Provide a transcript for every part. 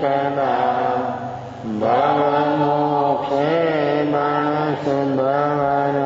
कदा भवमोक्षे मणसुभवर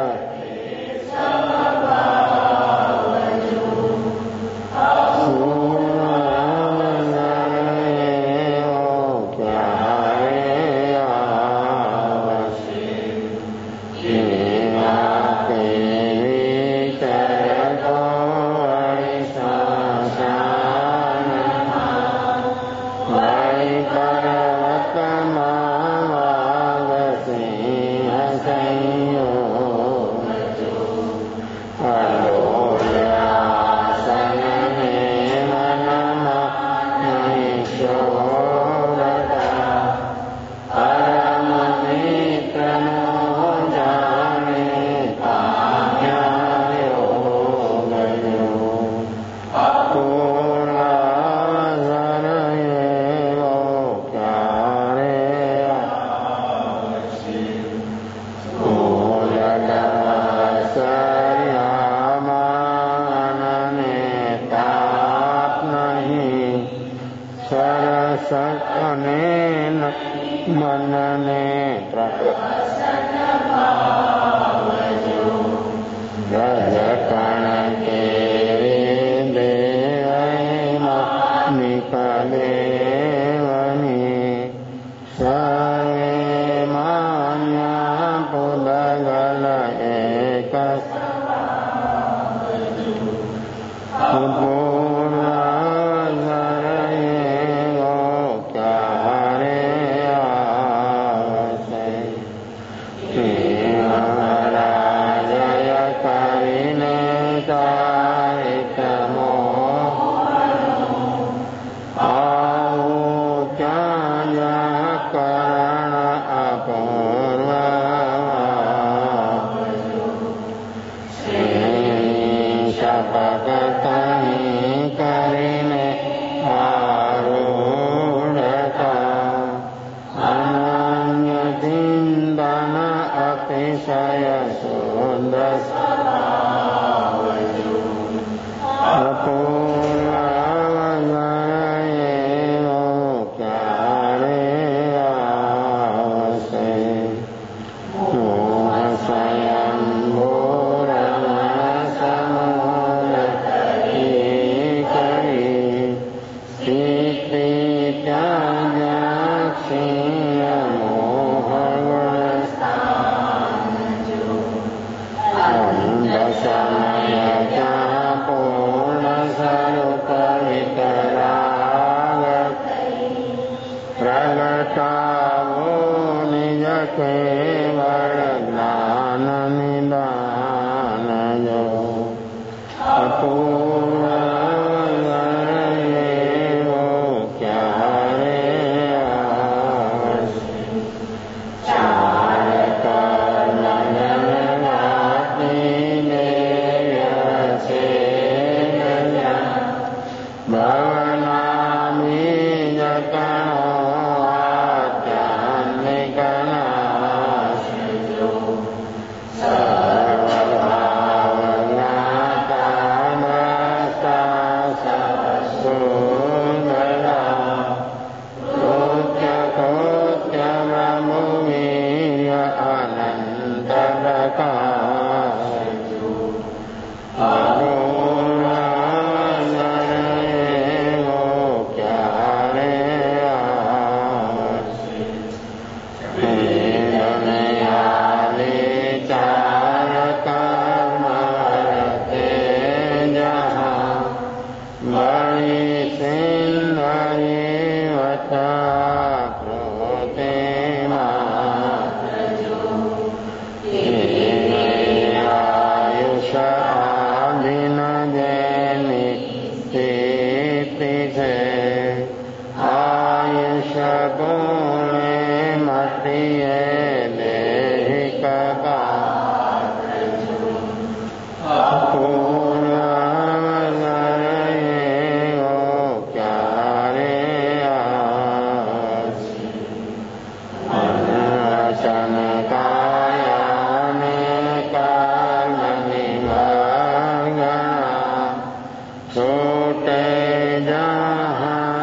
छोटे जहाँ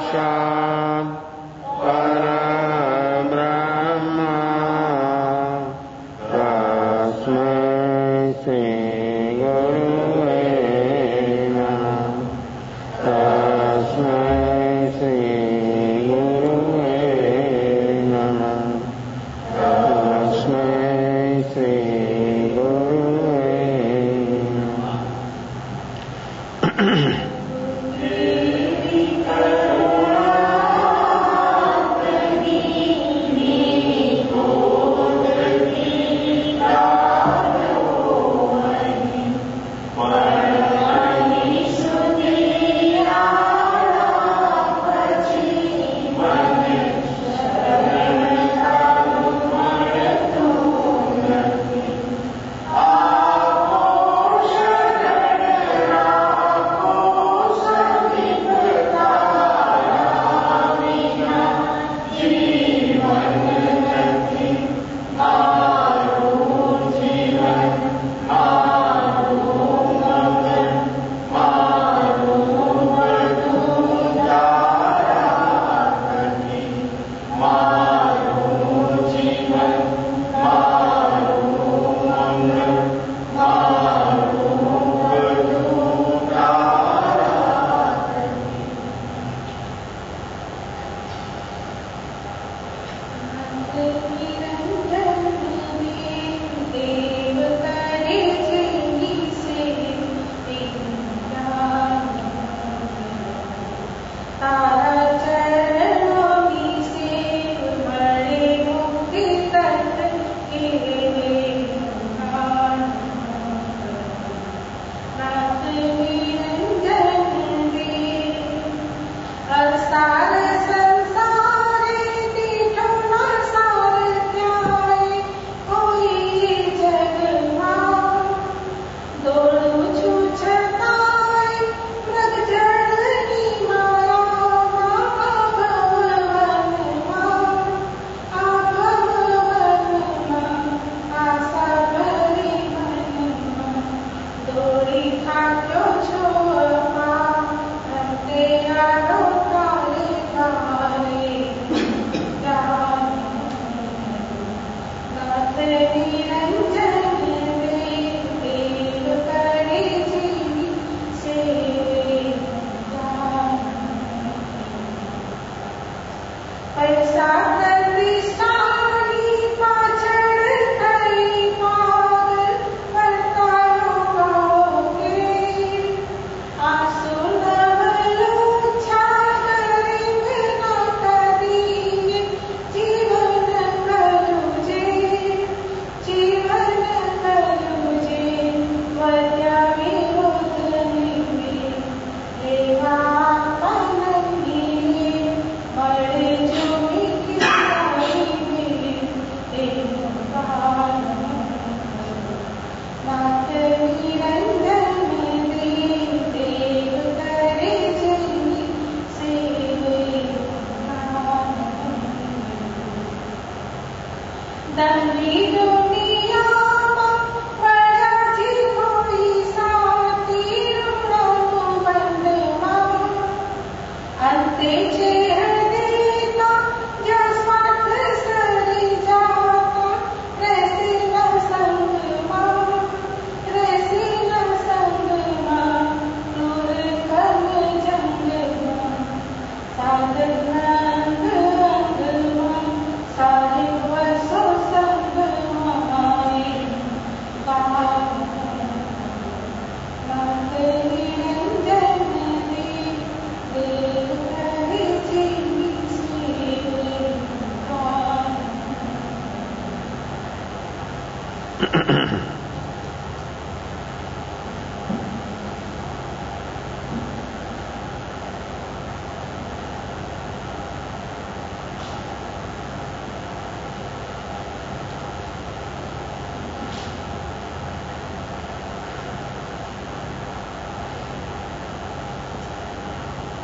साक्षात् परब्रह्म तस्मै श्री गुरुवे नमः। तस्मै श्री गुरुवे नमः। तस्मै श्री गुरुवे नमः।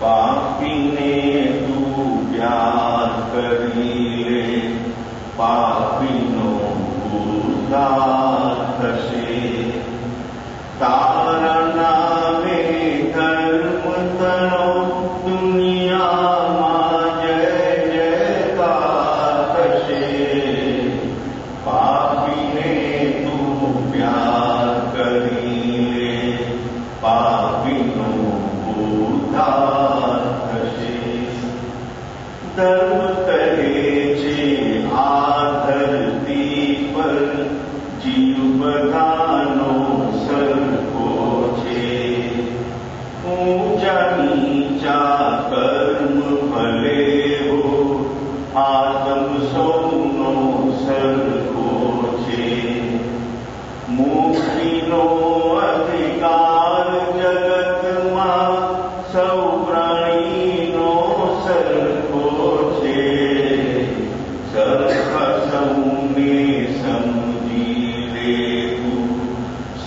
पापी ने तू प्यार करीले पापीनो उद्धार कसे तारा नामे धर्म तनो दुनिया सर्व करे छे आ धरती पर जीव बधानो सरखो छे ऊंचा नीचा कर्म भले हो आत्म सौनो सरखो छे मुक्तिनो अधिकार जगतमां सौ प्राणीनो सरखो छे सरखा सौने समजी लेવું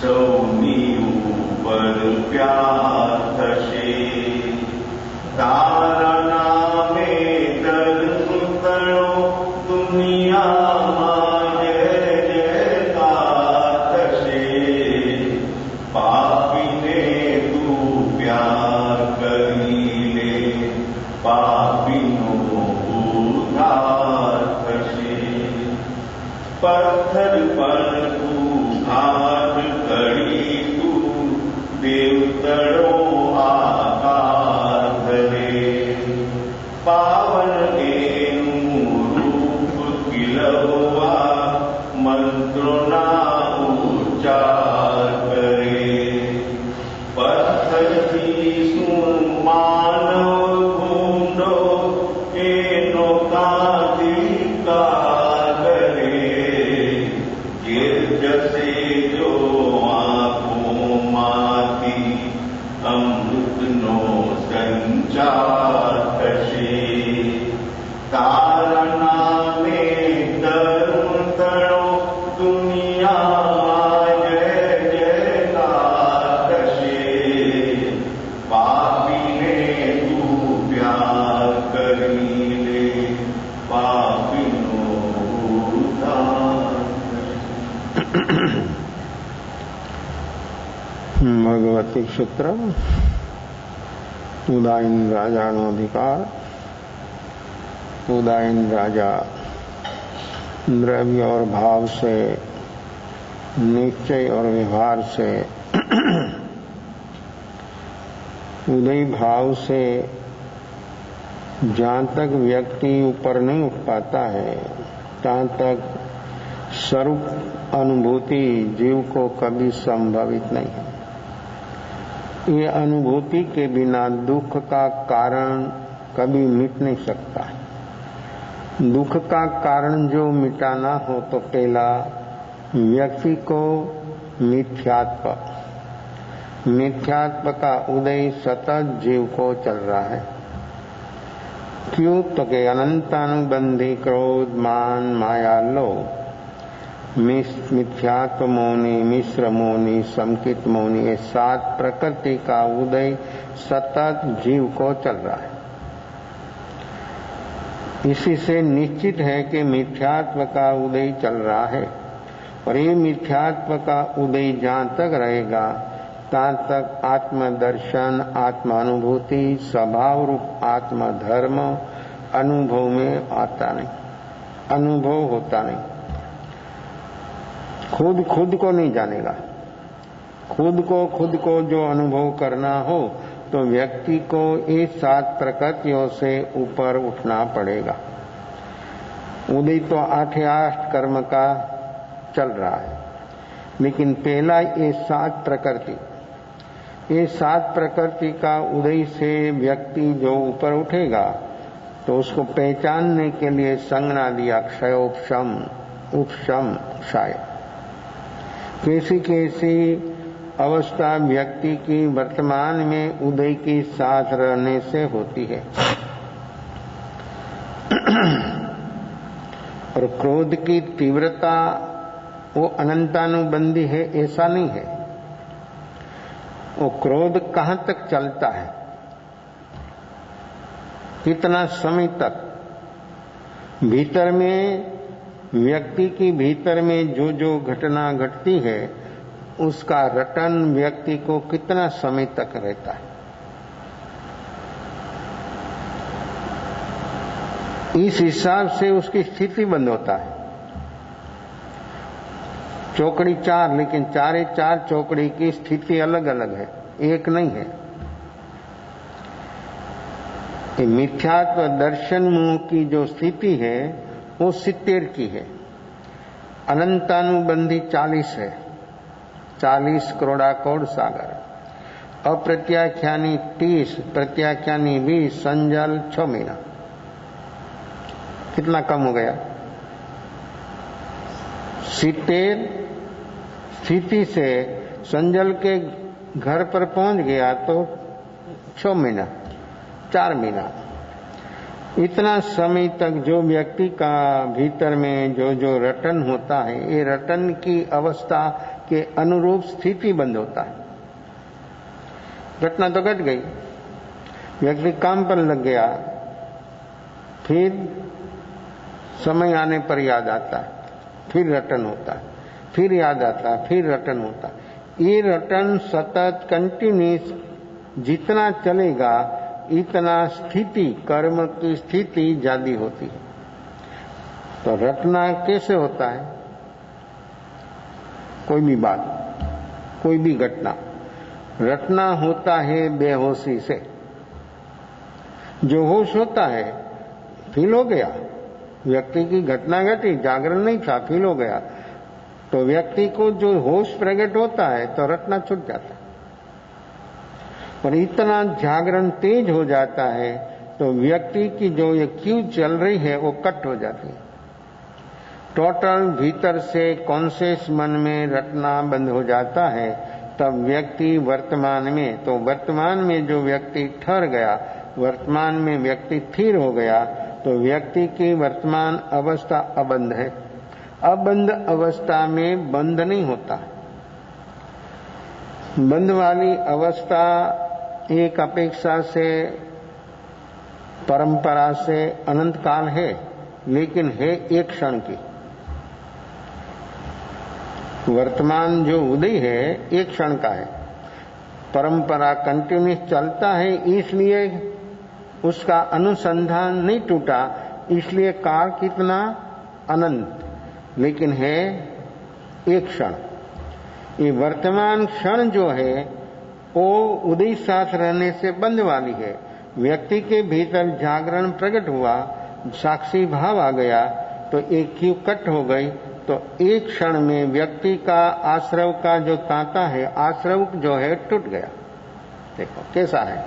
સૌની ઉપર પ્યાર થશે તારા નામે ધર્મ તણો દુનિયામાં જય જયકાર થશે પાપીને તું પ્યાર કરી લે પાપીનો ઉદ્ધાર થશે પથ્થર પર તું હાથ ઘડી તું દેવતળો આકાર ધરે પાવન એનું રૂપ ખીલવવા મંત્રોના ઉચ્ચાર કરે પથ્થરથી શું માનવ ભૂંડો એનો કાધિકાર કરે ગીર જશે જો આંખોમાંથી અમૃતનો સંચાર થશે તારા નામે ધર્મ તણો દુનિયામાં જય જયકાર થશે પાપીને તું પ્યાર કરી લે પાપીનો ઉદ્ધાર भगवती सूत्र उदायन राजा नो अधिकार उदायन राजा द्रव्य और भाव से निश्चय और व्यवहार से उदय भाव से जहाँ तक व्यक्ति ऊपर नहीं उठ पाता है तहाँ तक स्वरूप अनुभूति जीव को कभी संभवित नहीं है। ये अनुभूति के बिना दुख का कारण कभी मिट नहीं सकता। दुख का कारण जो मिटाना हो तो पहला व्यक्ति को मिथ्यात्व का उदय सतत जीव को चल रहा है। क्यों तो के अनंतानुबंधी क्रोध मान माया लोभ मिथ्यात्व मौनी मिश्र मौनी संकित मौनी ये 7 प्रकृति का उदय सतत जीव को चल रहा है। इसी से निश्चित है कि मिथ्यात्व का उदय चल रहा है और ये मिथ्यात्व का उदय जहाँ तक रहेगा तहाँ तक आत्मदर्शन आत्मानुभूति स्वभाव रूप आत्मधर्म अनुभव में आता नहीं, अनुभव होता नहीं। खुद को नहीं जानेगा। खुद को जो अनुभव करना हो तो व्यक्ति को ये 7 प्रकृतियों से ऊपर उठना पड़ेगा। उदय तो 8 कर्म का चल रहा है, लेकिन पहला ये 7 प्रकृति का उदय से व्यक्ति जो ऊपर उठेगा तो उसको पहचानने के लिए संज्ञा दिया क्षयोपशम उपशम क्षय। कैसी अवस्था व्यक्ति की वर्तमान में उदय के साथ रहने से होती है। और क्रोध की तीव्रता वो अनंतानुबंधी है ऐसा नहीं है। वो क्रोध कहाँ तक चलता है, कितना समय तक, भीतर में व्यक्ति की भीतर में जो घटना घटती है उसका रटन व्यक्ति को कितना समय तक रहता है। इस हिसाब से उसकी स्थिति बंद होता है। चौकड़ी 4 लेकिन 4 चौकड़ी की स्थिति अलग अलग है, एक नहीं है। ये मिथ्यात्व दर्शन मोह की जो स्थिति है वो 70 की है, अनंतानुबंधी 40 है, 40 करोड़ सागर, अप्रत्याख्यानी 30, प्रत्याख्यानी 20, संजल 6 महीना। कितना कम हो गया? 70 स्थिति से संजल के घर पर पहुंच गया तो 6 महीना, 4 महीना। इतना समय तक जो व्यक्ति का भीतर में जो रटन होता है, ये रटन की अवस्था के अनुरूप स्थिति बंद होता है। घटना तो घट गई, व्यक्ति काम पर लग गया, फिर समय आने पर याद आता है, फिर रटन होता है, फिर याद आता है, फिर रटन होता है। ये रटन सतत कंटिन्यूस जितना चलेगा इतना स्थिति, कर्म की स्थिति ज्यादा होती है। तो रटना कैसे होता है? कोई भी बात, कोई भी घटना रटना होता है बेहोशी से। जो होश होता है, फील हो गया, व्यक्ति की घटना घटी, जागरण नहीं था, फील हो गया, तो व्यक्ति को जो होश प्रकट होता है तो रटना छूट जाता है। और इतना जागरण तेज हो जाता है तो व्यक्ति की जो ये क्यू चल रही है वो कट हो जाती है। टोटल भीतर से कॉन्शियस मन में रटना बंद हो जाता है, तब व्यक्ति वर्तमान में, तो वर्तमान में जो व्यक्ति ठहर गया, वर्तमान में व्यक्ति स्थिर हो गया, तो व्यक्ति की वर्तमान अवस्था अबंध है। अबंध अवस्था में बंध नहीं होता। बंध वाली अवस्था एक अपेक्षा से, परंपरा से अनंत काल है, लेकिन है एक क्षण की। वर्तमान जो उदय है एक क्षण का है, परंपरा कंटिन्यूस चलता है, इसलिए उसका अनुसंधान नहीं टूटा, इसलिए काल कितना अनंत, लेकिन है एक क्षण। ये वर्तमान क्षण जो है वो उदय साथ रहने से बंद वाली है। व्यक्ति के भीतर जागरण प्रकट हुआ, साक्षी भाव आ गया, तो एक क्यू कट हो गई, तो एक क्षण में व्यक्ति का आश्रव का जो तांता है, आश्रव जो है टूट गया। देखो कैसा है।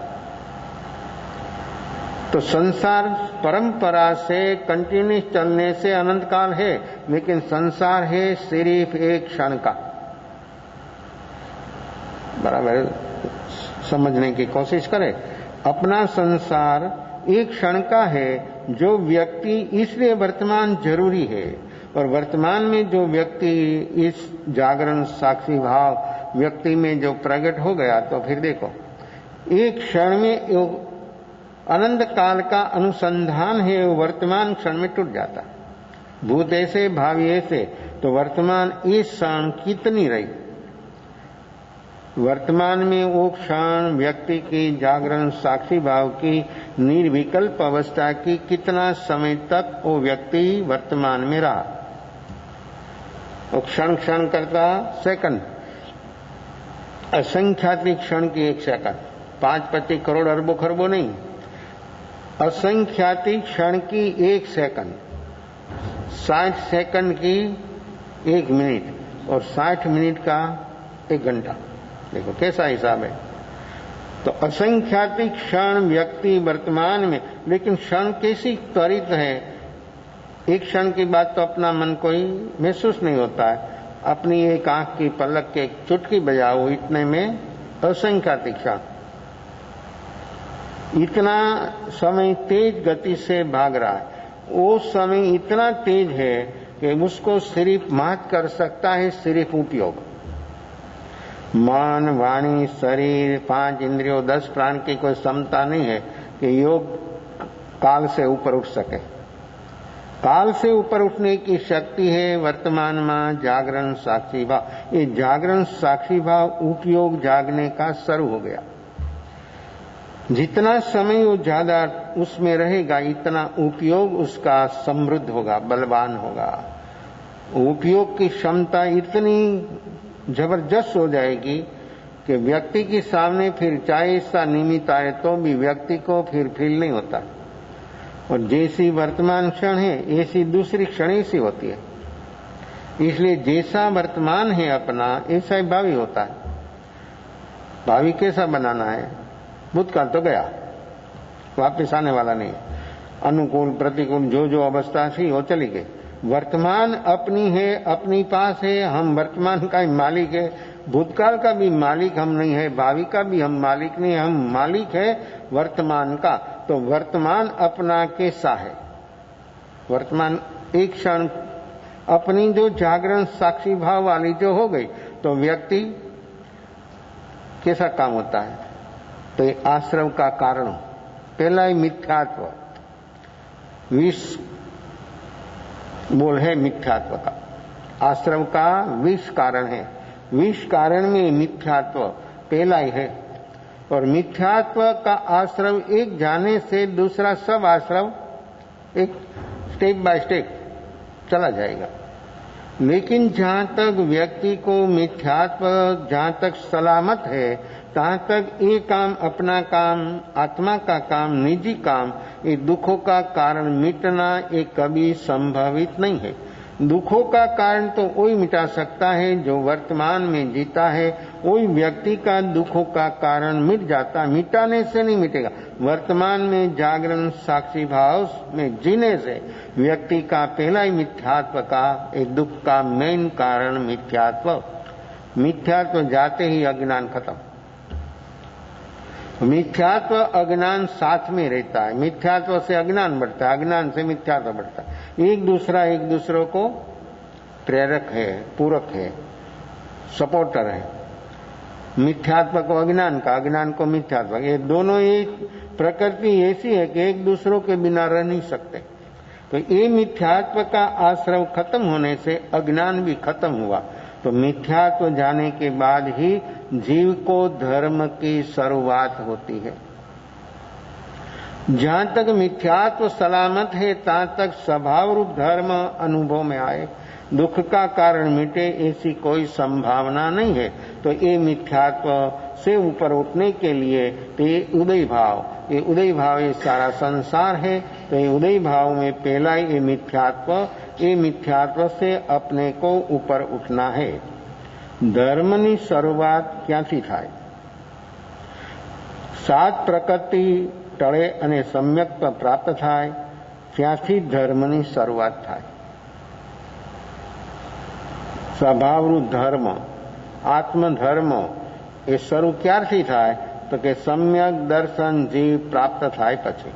तो संसार परंपरा से कंटिन्यूस चलने से अनंत काल है, लेकिन संसार है सिर्फ एक क्षण का। बराबर समझने की कोशिश करें। अपना संसार एक क्षण का है, जो व्यक्ति, इसलिए वर्तमान जरूरी है। और वर्तमान में जो व्यक्ति इस जागरण साक्षी भाव व्यक्ति में जो प्रकट हो गया, तो फिर देखो एक क्षण में अनंत काल का अनुसंधान है, वर्तमान क्षण में टूट जाता। भूत ऐसे भावी ऐसे, तो वर्तमान इस क्षण कितनी रही। वर्तमान में वो क्षण व्यक्ति की जागरण साक्षी भाव की निर्विकल्प अवस्था की कितना समय तक वो व्यक्ति वर्तमान में रहा। वो क्षण क्षण करता सेकंड, असंख्यातिक क्षण की एक सेकंड, 5-25 करोड़ अरबों खरबों नहीं, असंख्यातिक क्षण की एक सेकंड, 60 सेकंड की 1 मिनट और 60 मिनट का 1 घंटा। देखो कैसा हिसाब है। तो असंख्यातिक क्षण व्यक्ति वर्तमान में, लेकिन क्षण कैसी त्वरित है। एक क्षण की बात तो अपना मन कोई महसूस नहीं होता है, अपनी एक आंख की पलक के एक चुटकी बजाओ, इतने में असंख्यातिक क्षण। इतना समय तेज गति से भाग रहा है, वो समय इतना तेज है कि उसको सिर्फ महत्व कर सकता है सिर्फ उपयोग। मन, वाणी, शरीर, 5 इंद्रियों, 10 प्राण की कोई क्षमता नहीं है कि योग काल से ऊपर उठ सके। काल से ऊपर उठने की शक्ति है वर्तमान में जागरण साक्षी भाव। ये जागरण साक्षी भाव उपयोग जागने का शुरू हो गया। जितना समय वो ज्यादा उसमें रहेगा, इतना उपयोग उसका समृद्ध होगा, बलवान होगा। उपयोग की क्षमता इतनी जबरदस्त हो जाएगी कि व्यक्ति के सामने फिर चाहे इसका निमित्त आए तो भी व्यक्ति को फिर फील नहीं होता, और जैसी वर्तमान क्षण है ऐसी दूसरी क्षण ऐसी होती है। इसलिए जैसा वर्तमान है अपना ऐसा ही भावी होता है। भावी कैसा बनाना है? भूतकाल तो गया, वापस आने वाला नहीं। अनुकूल प्रतिकूल जो जो अवस्था थी वो चली गई। वर्तमान अपनी है, अपनी पास है, हम वर्तमान का ही मालिक है। भूतकाल का भी मालिक हम नहीं है, भावी का भी हम मालिक नहीं, हम मालिक है वर्तमान का। तो वर्तमान अपना कैसा है? वर्तमान एक क्षण अपनी जो जागरण साक्षी भाव वाली जो हो गई तो व्यक्ति कैसा काम होता है? तो ये आश्रव का कारण, पहला ही मिथ्यात्व, विष बोल है मिथ्यात्व का, आश्रव का विष कारण है। विष कारण में मिथ्यात्व पहला ही है, और मिथ्यात्व का आश्रव एक जाने से दूसरा सब आश्रव एक स्टेप बाय स्टेप चला जाएगा। लेकिन जहां तक व्यक्ति को मिथ्यात्व जहां तक सलामत है, तहां तक ये काम, अपना काम, आत्मा का काम, निजी काम, ये दुखों का कारण मिटना ये कभी संभवित नहीं है। दुखों का कारण तो वही मिटा सकता है जो वर्तमान में जीता है, वही व्यक्ति का दुखों का कारण मिट जाता, मिटाने से नहीं मिटेगा। वर्तमान में जागरण साक्षी भाव में जीने से व्यक्ति का पहला ही मिथ्यात्व का, एक दुख का मेन कारण मिथ्यात्व। मिथ्यात्व जाते ही अज्ञान खत्म। मिथ्यात्व अज्ञान साथ में रहता है, मिथ्यात्व से अज्ञान बढ़ता है, अज्ञान से मिथ्यात्व बढ़ता है। एक दूसरों को प्रेरक है, पूरक है, सपोर्टर है। मिथ्यात्व को अज्ञान का, अज्ञान को मिथ्यात्व, ये दोनों एक प्रकृति ऐसी है कि एक दूसरों के बिना रह नहीं सकते। तो ये मिथ्यात्व का आश्रव खत्म होने से अज्ञान भी खत्म हुआ। तो मिथ्यात्व जाने के बाद ही जीव को धर्म की शुरुआत होती है। जहां तक मिथ्यात्व सलामत है तहां तक स्वभाव रूप धर्म अनुभव में आए, दुख का कारण मिटे, ऐसी कोई संभावना नहीं है। तो ये मिथ्यात्व से ऊपर उठने के लिए ये उदय भाव ये सारा संसार है। तो ये उदय भाव में पहला ये मिथ्यात्व से अपने को ऊपर उठना है। धर्मनी शुरुआत क्यांथी थाय? सात प्रकृति टळे अने सम्यक्त्व प्राप्त थाय, ત્યાંથી ધર્મની શરૂઆત થાય। સ્વભાવરૂપ ધર્મ, આત્મધર્મ એ શરૂ ક્યારથી થાય? તો કે સમ્યક દર્શન જીવ પ્રાપ્ત થાય પછી।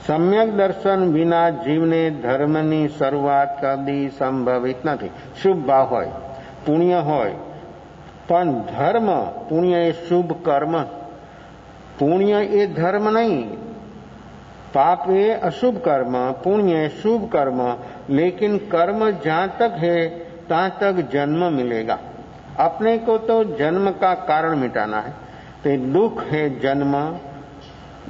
સમ્યક દર્શન વિના જીવને ધર્મની શરૂઆત કદી સંભવિત નથી। શુભ ભાવ હોય, પુણ્ય હોય, પણ ધર્મ, પુણ્ય એ શુભ કર્મ, પુણ્ય એ ધર્મ નહીં। पाप ये अशुभ कर्म, पुण्य शुभ कर्म। लेकिन कर्म जहां तक है तहां तक जन्म मिलेगा। अपने को तो जन्म का कारण मिटाना है। तो दुख है जन्म,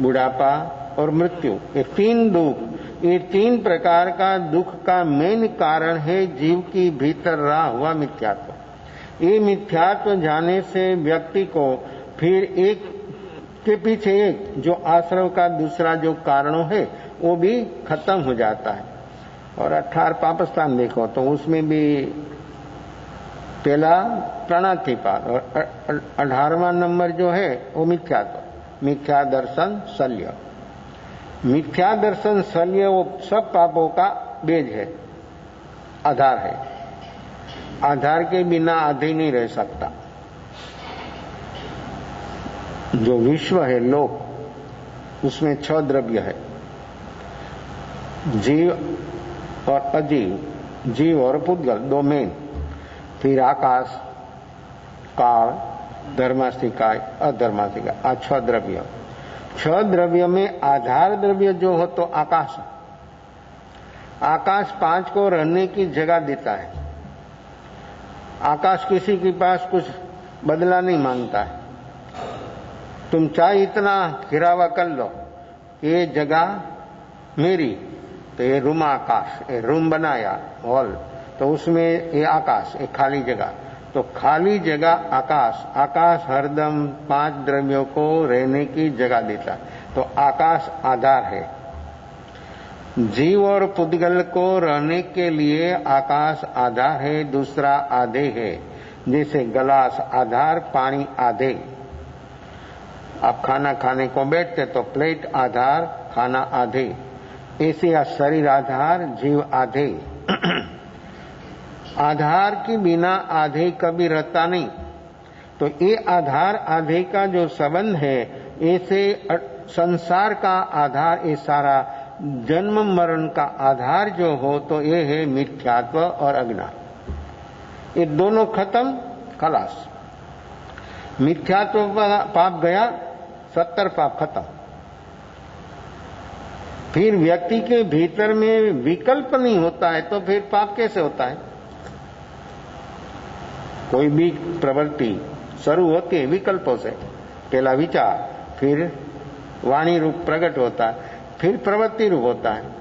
बुढ़ापा और मृत्यु, ये तीन दुख, ये तीन प्रकार का दुख का मेन कारण है जीव की भीतर रहा हुआ मिथ्यात्व। ये मिथ्यात्व जाने से व्यक्ति को फिर एक के पीछे एक जो आश्रव का दूसरा जो कारणों है वो भी खत्म हो जाता है। और 18 पापस्थान देखो तो उसमें भी पहला प्राणातिपात और 18वां नंबर जो है वो मिथ्यात्व, मिथ्या दर्शन शल्य। मिथ्या दर्शन शल्य वो सब पापों का बेज है, आधार है। आधार के बिना आधे नहीं रह सकता। जो विश्व है, लोक, उसमें 6 द्रव्य है, जीव और अजीव, जीव और पुद्गल, 2 मेन। फिर आकाश, काल, धर्मास्तिकाय, अधर्मास्तिकाय, 6 द्रव्य। 6 द्रव्य में आधार द्रव्य जो हो तो आकाश। आकाश 5 को रहने की जगह देता है। आकाश किसी के पास कुछ बदला नहीं मांगता है। तुम चाहे इतना घिरावा कर लो, ये जगह मेरी, तो ये रूम आकाश, ये रूम बनाया हॉल, तो उसमें ये आकाश, ये खाली जगह, तो खाली जगह आकाश, आकाश हरदम 5 द्रव्यों को रहने की जगह देता है, तो आकाश आधार है। जीव और पुद्गल को रहने के लिए आकाश आधार है, दूसरा आधे है। जैसे गिलास आधार, पानी आधे। आप खाना खाने को बैठते तो प्लेट आधार, खाना आधे। ऐसे शरीर आधार, जीव आधे। आधार के बिना आधे कभी रहता नहीं। तो ये आधार आधे का जो संबंध है, ऐसे संसार का आधार, ये सारा जन्म मरण का आधार जो हो तो ये है मिथ्यात्व और अज्ञान। ये दोनों खत्म, खलास। मिथ्यात्व पाप गया, 70 पाप खत्म। फिर व्यक्ति के भीतर में विकल्प नहीं होता है तो फिर पाप कैसे होता है? कोई भी प्रवृत्ति शुरू होती है विकल्पों से। पहला विचार, फिर वाणी रूप प्रकट होता है, फिर प्रवृत्ति रूप होता है।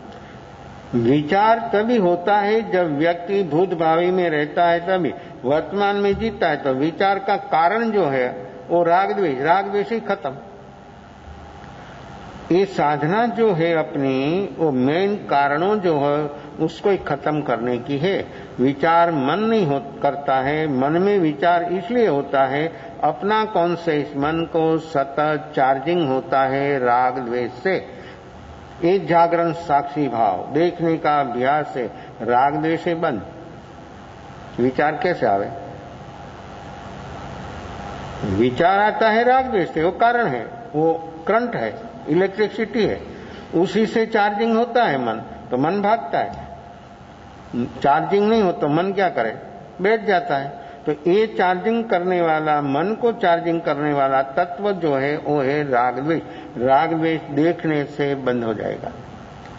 विचार तभी होता है जब व्यक्ति भूत भावी में रहता है, तभी वर्तमान में जीता है। तो विचार का कारण जो है वो राग द्वेष, राग द्वेष ही खत्म। ये साधना जो है अपनी, वो मेन कारणों जो है उसको ही खत्म करने की है। विचार मन नहीं करता है। मन में विचार इसलिए होता है, अपना कॉन्शियस मन को सतत चार्जिंग होता है राग द्वेष से। एक जागरण साक्षी भाव देखने का अभ्यास से राग द्वेष से बंद। विचार कैसे आवे? विचार आता है राग द्वेष से, वो कारण है, वो करंट है, इलेक्ट्रिसिटी है, उसी से चार्जिंग होता है मन, तो मन भागता है। चार्जिंग नहीं हो तो मन क्या करे? बैठ जाता है। तो ये चार्जिंग करने वाला, मन को चार्जिंग करने वाला तत्व जो है वो है राग द्वेष। राग द्वेष देखने से बंद हो जाएगा,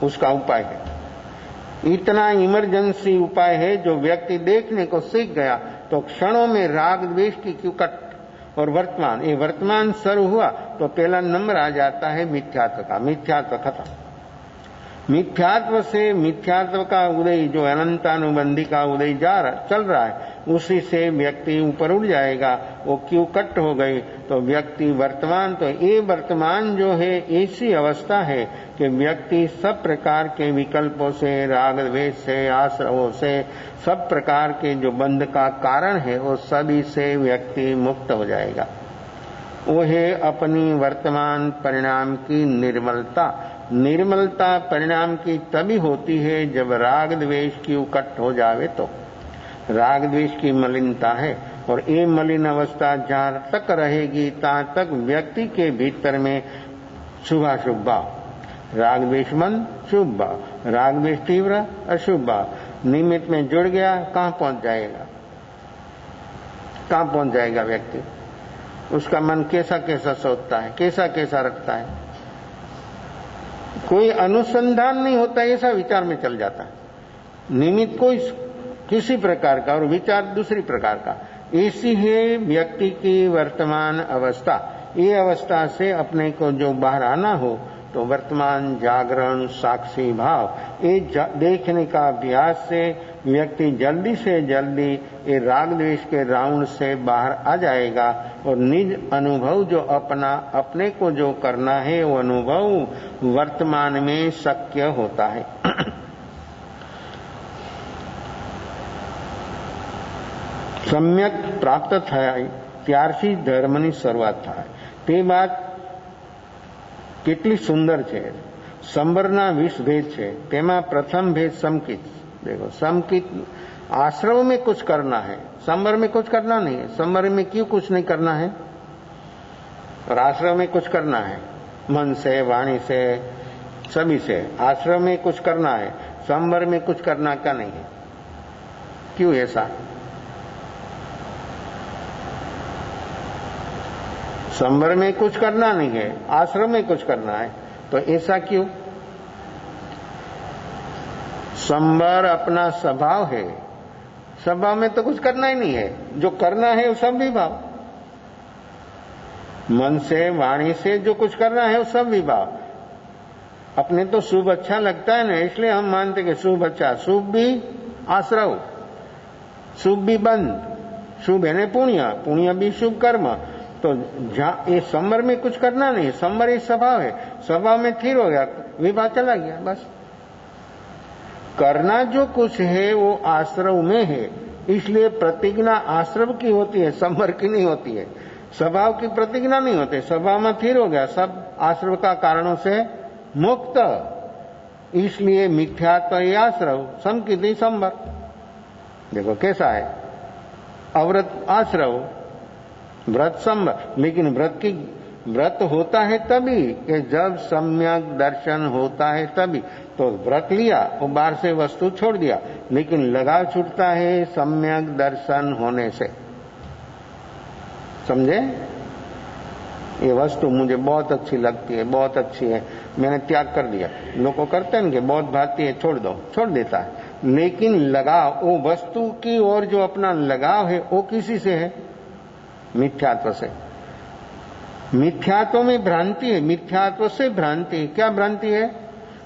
उसका उपाय है। इतना इमरजेंसी उपाय है, जो व्यक्ति देखने को सीख गया तो क्षणों में राग द्वेष की क्यों कट। और वर्तमान, ये वर्तमान शुरू हुआ तो पहला नंबर आ जाता है मिथ्यात्व का। मिथ्यात्व खत्म। मिथ्यात्व से मिथ्यात्व का उदय, जो अनंतानुबंधी का उदय चल रहा है, उसी से व्यक्ति ऊपर उठ जाएगा। वो क्यों कट हो गई? तो व्यक्ति वर्तमान, तो ये वर्तमान जो है ऐसी अवस्था है कि व्यक्ति सब प्रकार के विकल्पों से, राग द्वेष से, आश्रवों से, सब प्रकार के जो बंध का कारण है वो सभी से व्यक्ति मुक्त हो जाएगा। वो है अपनी वर्तमान परिणाम की निर्मलता। निर्मलता परिणाम की तभी होती है जब राग द्वेष की उकट हो जावे। तो राग द्वेष की मलिनता है, और ये मलिन अवस्था जहां तक रहेगी तहां तक व्यक्ति के भीतर में शुभाशुभ भाव, राग द्वेष मन शुभ भाव, राग द्वेष तीव्र अशुभ भाव निमित्त में जुड़ गया, कहां पहुंच जाएगा? कहां पहुंच जाएगा व्यक्ति? उसका मन कैसा कैसा सोचता है, कैसा कैसा रखता है, कोई अनुसंधान नहीं होता, ऐसा विचार में चल जाता है। निमित्त कोई किसी प्रकार का और विचार दूसरी प्रकार का। ऐसी है व्यक्ति की वर्तमान अवस्था। ये अवस्था से अपने को जो बाहर आना हो तो वर्तमान जागरण साक्षी भाव, ये देखने का अभ्यास से व्यक्ति जल्दी से जल्दी ये राग द्वेष के राउंड से बाहर आ जाएगा, और निज अनुभव जो अपने को जो करना है वो अनुभव वर्तमान में शक्य होता है। सम्यक प्राप्त થાય ત્યારથી ધર્મની શરૂઆત થાય। તે વાત કેટલી સુંદર છે। સંબરના 20 भेद છે, તેમાં प्रथम भेद समकित। देखो समकित, आश्रम में कुछ करना है, संबर में कुछ करना नहीं है। संबर में क्यों कुछ नहीं करना है और आश्रम में कुछ करना है? मन से, वाणी से, सभी से। आश्रम में कुछ करना है, संबर में कुछ करना का नहीं है। क्यों ऐसा? संबर में कुछ करना नहीं है, आश्रम में कुछ करना है, तो ऐसा क्यों? संबर अपना स्वभाव है, स्वभाव में तो कुछ करना ही नहीं है। जो करना है वो सब विभाव, मन से वाणी से जो कुछ करना है वो सब विभाव। अपने तो शुभ अच्छा लगता है ना, इसलिए हम मानते कि शुभ अच्छा। शुभ भी आश्रव, शुभ भी बंद, शुभ है न पुण्य, पुण्य भी शुभ कर्म। तो जहां ये संवर में कुछ करना नहीं, संवर एक स्वभाव है, स्वभाव में स्थिर हो गया, विवाह चला गया, बस। करना जो कुछ है वो आश्रव में है, इसलिए प्रतिज्ञा आश्रव की होती है, संवर की नहीं होती है। स्वभाव की प्रतिज्ञा नहीं होती, स्वभाव में स्थिर हो गया, सब आश्रव का कारणों से मुक्त, इसलिए मिथ्यात्व ये आश्रव, संकिति संवर। देखो कैसा है, अव्रत आश्रव, व्रत संवर। लेकिन व्रत होता है तभी कि जब सम्यक दर्शन होता है तभी। तो व्रत लिया और बाहर से वस्तु छोड़ दिया, लेकिन लगाव छूटता है सम्यक दर्शन होने से। समझे? ये वस्तु मुझे बहुत अच्छी लगती है, बहुत अच्छी है, मैंने त्याग कर दिया। लोग को करते हैं कि बहुत भाती है, छोड़ दो, छोड़ देता है। लेकिन लगाव, वो वस्तु की ओर जो अपना लगाव है वो किसी से है? मिथ्यात्व से। मिथ्यात्व में भ्रांति है, मिथ्यात्व से भ्रांति है। क्या भ्रांति है?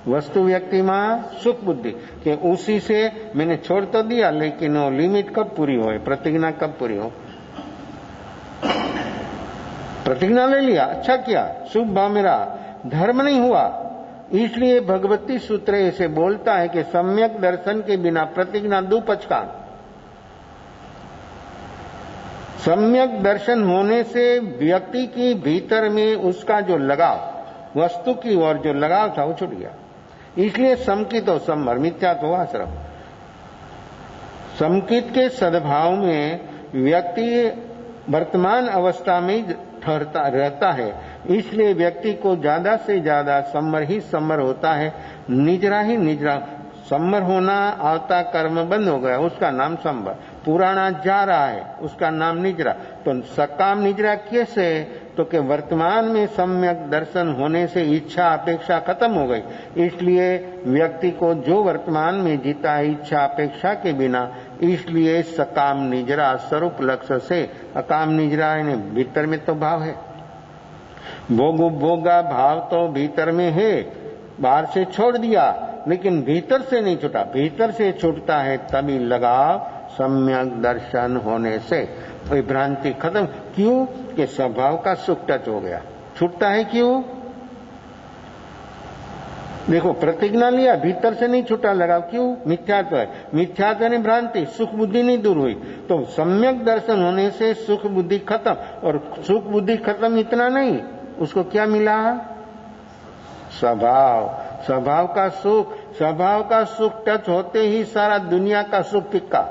वस्तु व्यक्ति में सुख बुद्धि कि उसी से मैंने छोड़ तो दिया, लेकिन वो लिमिट कब पूरी हो, प्रतिज्ञा कब पूरी हो। प्रतिज्ञा ले लिया, अच्छा किया, शुभ भाव मेरा, धर्म नहीं हुआ। इसलिए भगवती सूत्र ऐसे बोलता है कि सम्यक दर्शन के बिना प्रतिज्ञा दुपच का। सम्यक दर्शन होने से व्यक्ति की भीतर में उसका जो लगाव, वस्तु की ओर जो लगाव था वो छूट गया। इसलिए समकित और संवर, मिथ्या तो आश्रम। समकित के सद्भाव में व्यक्ति वर्तमान अवस्था में ठहरता रहता है, इसलिए व्यक्ति को ज्यादा से ज्यादा संवर ही संवर होता है, निजरा ही निजरा। संवर होना आवता कर्म बंद हो गया, उसका नाम संवर। पुराना जा रहा है, उसका नाम निजरा। तो सकाम निजरा कैसे? तो कि वर्तमान में सम्यक दर्शन होने से इच्छा अपेक्षा खत्म हो गई। इसलिए व्यक्ति को जो वर्तमान में जीता है इच्छा अपेक्षा के बिना, इसलिए सकाम निजरा स्वरूप लक्ष्य से। अकाम निजरा यानी भीतर में तो भाव है, भोग भोगा भाव तो भीतर में है, बाहर से छोड़ दिया, लेकिन भीतर से नहीं छूटा। भीतर से छूटता है तभी लगाव सम्यक दर्शन होने से। कोई भ्रांति खत्म। क्यों? कि स्वभाव का सुख टच हो गया। छूटता है क्यों? देखो, प्रतिज्ञा लिया, भीतर से नहीं छूटा लगाव, क्यों? मिथ्यात्व है। मिथ्यात्व ने भ्रांति, सुख बुद्धि नहीं दूर हुई। तो सम्यक दर्शन होने से सुख बुद्धि खत्म। और सुख बुद्धि खत्म इतना नहीं, उसको क्या मिला? स्वभाव, स्वभाव का सुख। स्वभाव का सुख टच होते ही सारा दुनिया का सुख फिक्का।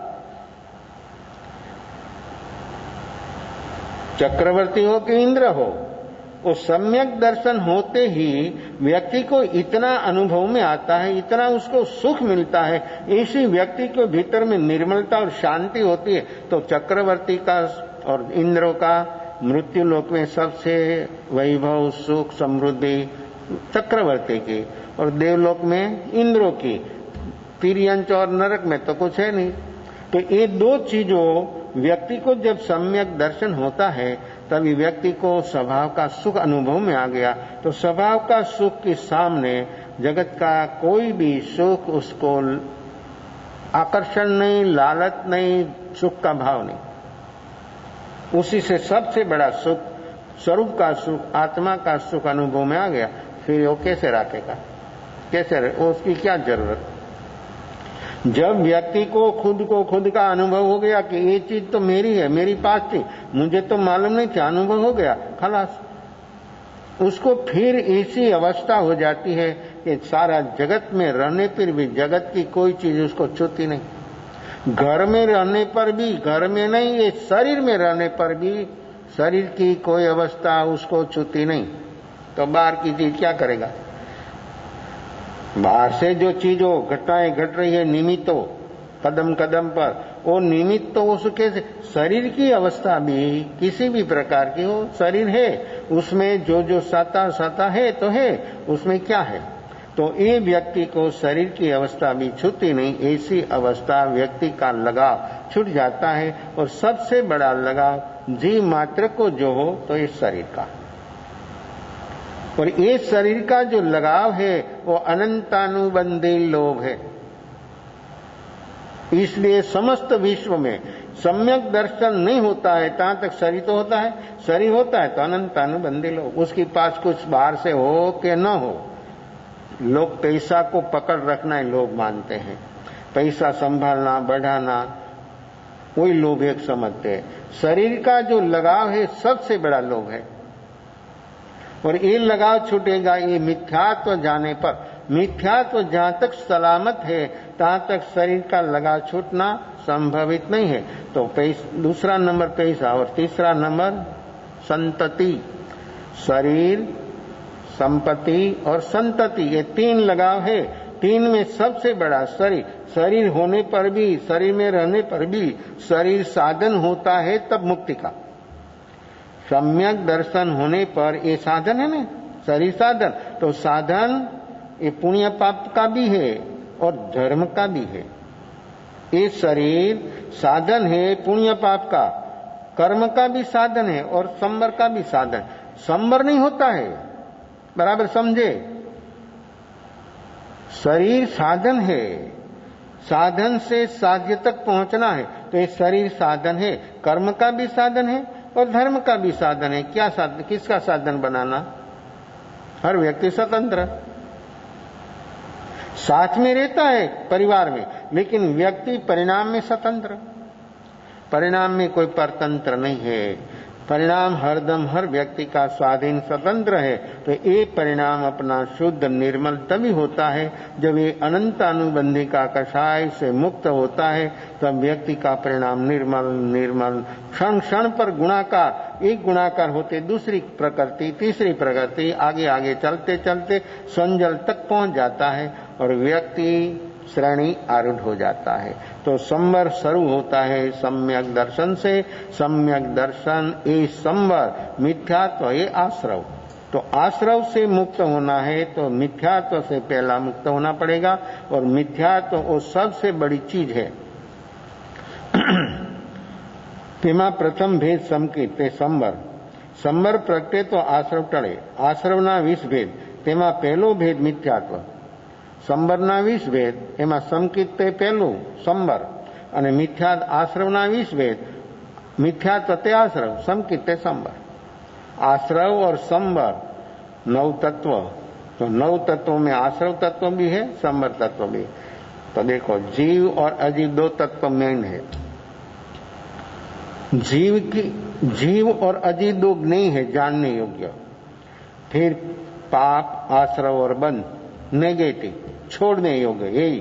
चक्रवर्ती हो कि इंद्र हो, वो सम्यक दर्शन होते ही व्यक्ति को इतना अनुभव में आता है, इतना उसको सुख मिलता है, इसी व्यक्ति को भीतर में निर्मलता और शांति होती है। तो चक्रवर्ती का और इंद्रों का मृत्यु लोक में सबसे वैभव सुख समृद्धि चक्रवर्ती की, और देवलोक में इंद्रों की। तिर्यंच और नरक में तो कुछ है नहीं। तो ये दो चीजों व्यक्ति को जब सम्यक दर्शन होता है तभी व्यक्ति को स्वभाव का सुख अनुभव में आ गया। तो स्वभाव का सुख के सामने जगत का कोई भी सुख उसको आकर्षण नहीं, लालच नहीं, सुख का भाव नहीं। उसी से सबसे बड़ा सुख, स्वरूप का सुख, आत्मा का सुख अनुभव में आ गया। फिर वो कैसे रखेगा? कैसे उसकी क्या जरूरत? जब व्यक्ति को खुद का अनुभव हो गया कि ये चीज तो मेरी है, मेरी पास थी, मुझे तो मालूम नहीं था, अनुभव हो गया, खलास। उसको फिर ऐसी अवस्था हो जाती है कि सारा जगत में रहने पर भी जगत की कोई चीज उसको छूती नहीं। घर में रहने पर भी, घर में नहीं, ये शरीर में रहने पर भी शरीर की कोई अवस्था उसको छूती नहीं। तो बाहर की चीज क्या करेगा? बाहर से जो चीजों घटनाएं घट रही है, निमित्तों कदम कदम पर, वो निमित्त तो उसके शरीर की अवस्था भी किसी भी प्रकार की हो, शरीर है, उसमें जो जो सता है तो है, उसमें क्या है? तो ये व्यक्ति को शरीर की अवस्था भी छूती नहीं। ऐसी अवस्था व्यक्ति का लगाव छूट जाता है। और सबसे बड़ा लगाव जीव मात्र को जो हो तो इस शरीर का, और ये शरीर का जो लगाव है वो अनंतानुबंधी लोभ है। इसलिए समस्त विश्व में सम्यक दर्शन नहीं होता है तहां तक शरीर तो होता है, शरीर होता है तो अनंत अनुबंधी लोग, उसके पास कुछ बाहर से हो कि न हो। लोग पैसा को पकड़ रखना ही लोग मानते हैं, पैसा संभालना बढ़ाना वही लोभ एक समझते हैं। शरीर का जो लगाव है सबसे बड़ा लोभ है, और ये लगाव छूटेगा ये मिथ्यात्व जाने पर। मिथ्यात्व जहां तक सलामत है तहां तक शरीर का लगाव छूटना संभवित नहीं है। तो दूसरा नंबर पैसा और तीसरा नंबर संतति, शरीर, संपत्ति और संतति, ये तीन लगाव है। तीन में सबसे बड़ा शरीर। शरीर होने पर भी, शरीर में रहने पर भी शरीर साधन होता है तब मुक्ति का। सम्यक दर्शन होने पर ये साधन है ना, शरीर साधन, तो साधन ये पुण्य पाप का भी है और धर्म का भी है। ये शरीर साधन है पुण्य पाप का, कर्म का भी साधन है और संवर का भी साधन। संवर नहीं होता है, बराबर समझे। शरीर साधन है, साधन से साध्य तक पहुंचना है, तो ये शरीर साधन है, कर्म का भी साधन है और धर्म का भी साधन है। क्या साधन, किसका साधन बनाना? हर व्यक्ति स्वतंत्र साथ में रहता है परिवार में, लेकिन व्यक्ति परिणाम में स्वतंत्र, परिणाम में कोई परतंत्र नहीं है। परिणाम हरदम हर व्यक्ति का स्वाधीन स्वतंत्र है। तो ये परिणाम अपना शुद्ध निर्मल तभी होता है जब ये अनंत अनुबंधी का कषाय से मुक्त होता है, तब व्यक्ति का परिणाम निर्मल निर्मल, क्षण क्षण पर गुणाकार, एक गुणाकार होते दूसरी प्रकृति, तीसरी प्रकृति, आगे आगे चलते चलते संजल तक पहुंच जाता है और व्यक्ति श्रेणी आरूढ़ हो जाता है। तो संवर शुरू होता है सम्यक दर्शन से। सम्यक दर्शन ये संवर, मिथ्यात्व ये आश्रव। तो आश्रव से मुक्त होना है तो मिथ्यात्व से पहला मुक्त होना पड़ेगा, और मिथ्यात्व वो सबसे बड़ी चीज है। तेमा प्रथम भेद समकित ते संवर, संवर प्रगटे तो आश्रव टळे, आश्रवना 20 भेद, तेमा पहलो भेद मिथ्यात्व। સંબરના 20 ભેદ, એમાં સમકિત તે પહેલું સંબર, અને મિથ્યાત આશ્રવના 20 ભેદ, મિથ્યાત્વ તે આશ્રવ, સમકિત તે સંબર। आश्रव और संवर 9 तत्व, तो 9 तत्वों में आश्रव तत्व भी है, संवर तत्व भी। तो देखो जीव और अजीव 2 तत्व मेन है। जीव और अजीव 2 नहीं है जानने योग्य। फिर पाप, आश्रव और बंध नेगेटिव, छोड़ने योग्य, यही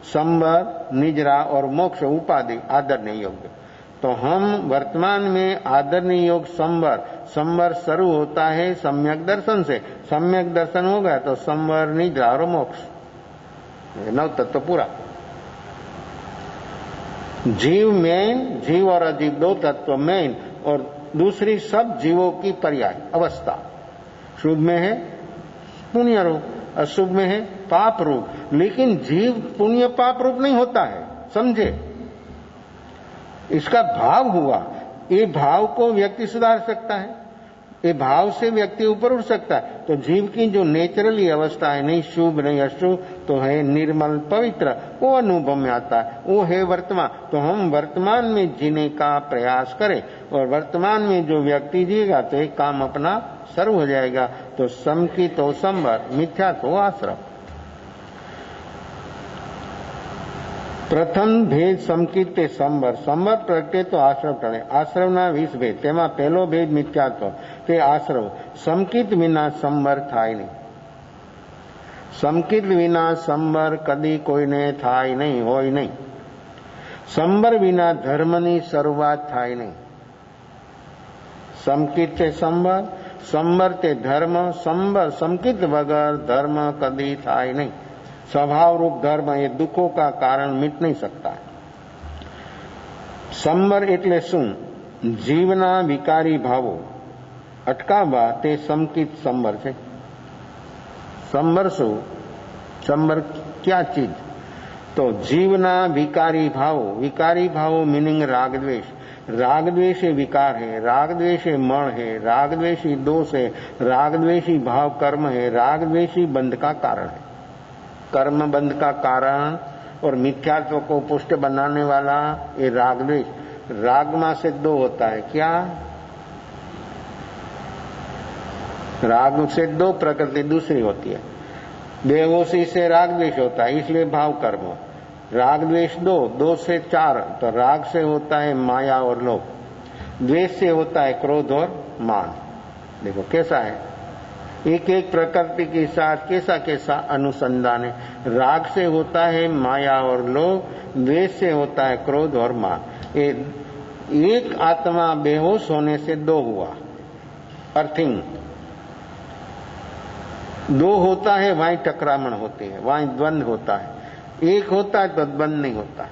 संवर, निजरा और मोक्ष उपाधि आदरने योग्य। तो हम वर्तमान में आदरने योग संवर, संवर शुरू होता है सम्यक दर्शन से। सम्यक दर्शन हो गया तो संवर, निजरा और मोक्ष, 9 तत्व पूरा। जीव मेन, जीव और अजीव 2 तत्व मेन, और दूसरी सब जीवों की पर्याय अवस्था। शुभ में है पुण्य रूप, अशुभ में है पाप रूप। लेकिन जीव पुण्य पाप रूप नहीं होता है, समझे। इसका भाव हुआ, ये भाव को व्यक्ति सुधार सकता है, ये भाव से व्यक्ति ऊपर उठ सकता है। तो जीव की जो नेचुरली अवस्था है, नहीं शुभ नहीं अशुभ, तो है निर्मल पवित्र, वो अनुभव में आता है, वो है वर्तमान। तो हम वर्तमान में जीने का प्रयास करें, और वर्तमान में जो व्यक्ति जिएगा तो एक काम अपना शुरू हो जाएगा। तो समकित तो संवर, मिथ्या तो आश्रव। प्रथम भेद समकित ते संवर, संवर प्रगटे तो आश्रव टळे, आश्रवना 20 भेद, तेमा पहलो भेद मिथ्यात्व ते आश्रव। समकित विना संवर थाय नहीं, समकित विना संवर कदी कोईने थाय नहीं, होय नहीं। संवर विना धर्मनी शरूआत थाय नहीं। समकित ते संवर, संवर ते धर्म, संवर समकित वगर धर्म कदी थाय नहीं। स्वभाव रूप धर्म ये दुखों का कारण मिट नहीं सकता। संवर एटले शुं? जीवना विकारी भावो अटकाववा ते समकित संवर छे। संवर शुं? संवर क्या चीज? तो जीवना विकारी भावो मीनिंग राग द्वेष। राग द्वेषी विकार है, राग द्वेषी मण है, राग द्वेषी दोष है, राग द्वेषी भाव कर्म है, राग द्वेषी बंध का कारण है। कर्म बंध का कारण और मिथ्यात्व को पुष्ट बनाने वाला ये राग द्वेष। रागमा से दो होता है। क्या? राग से दो प्रकृति दूसरी होती है। बेहोशी से राग द्वेष होता है, इसलिए भाव कर्म। राग द्वेष दो से चार, तो राग से होता है माया और लोभ, द्वेष से होता है क्रोध और मान। देखो कैसा है, एक एक प्रकृति के साथ कैसा कैसा अनुसंधान है। राग से होता है माया और लोभ, द्वेष से होता है क्रोध और मान। एक आत्मा बेहोश होने से दो हुआ, अर्थिंग। दो होता है वहीं टकरामण होती है, वहीं द्वंद्व होता है। एक होता है तो द्वंद्व नहीं होता।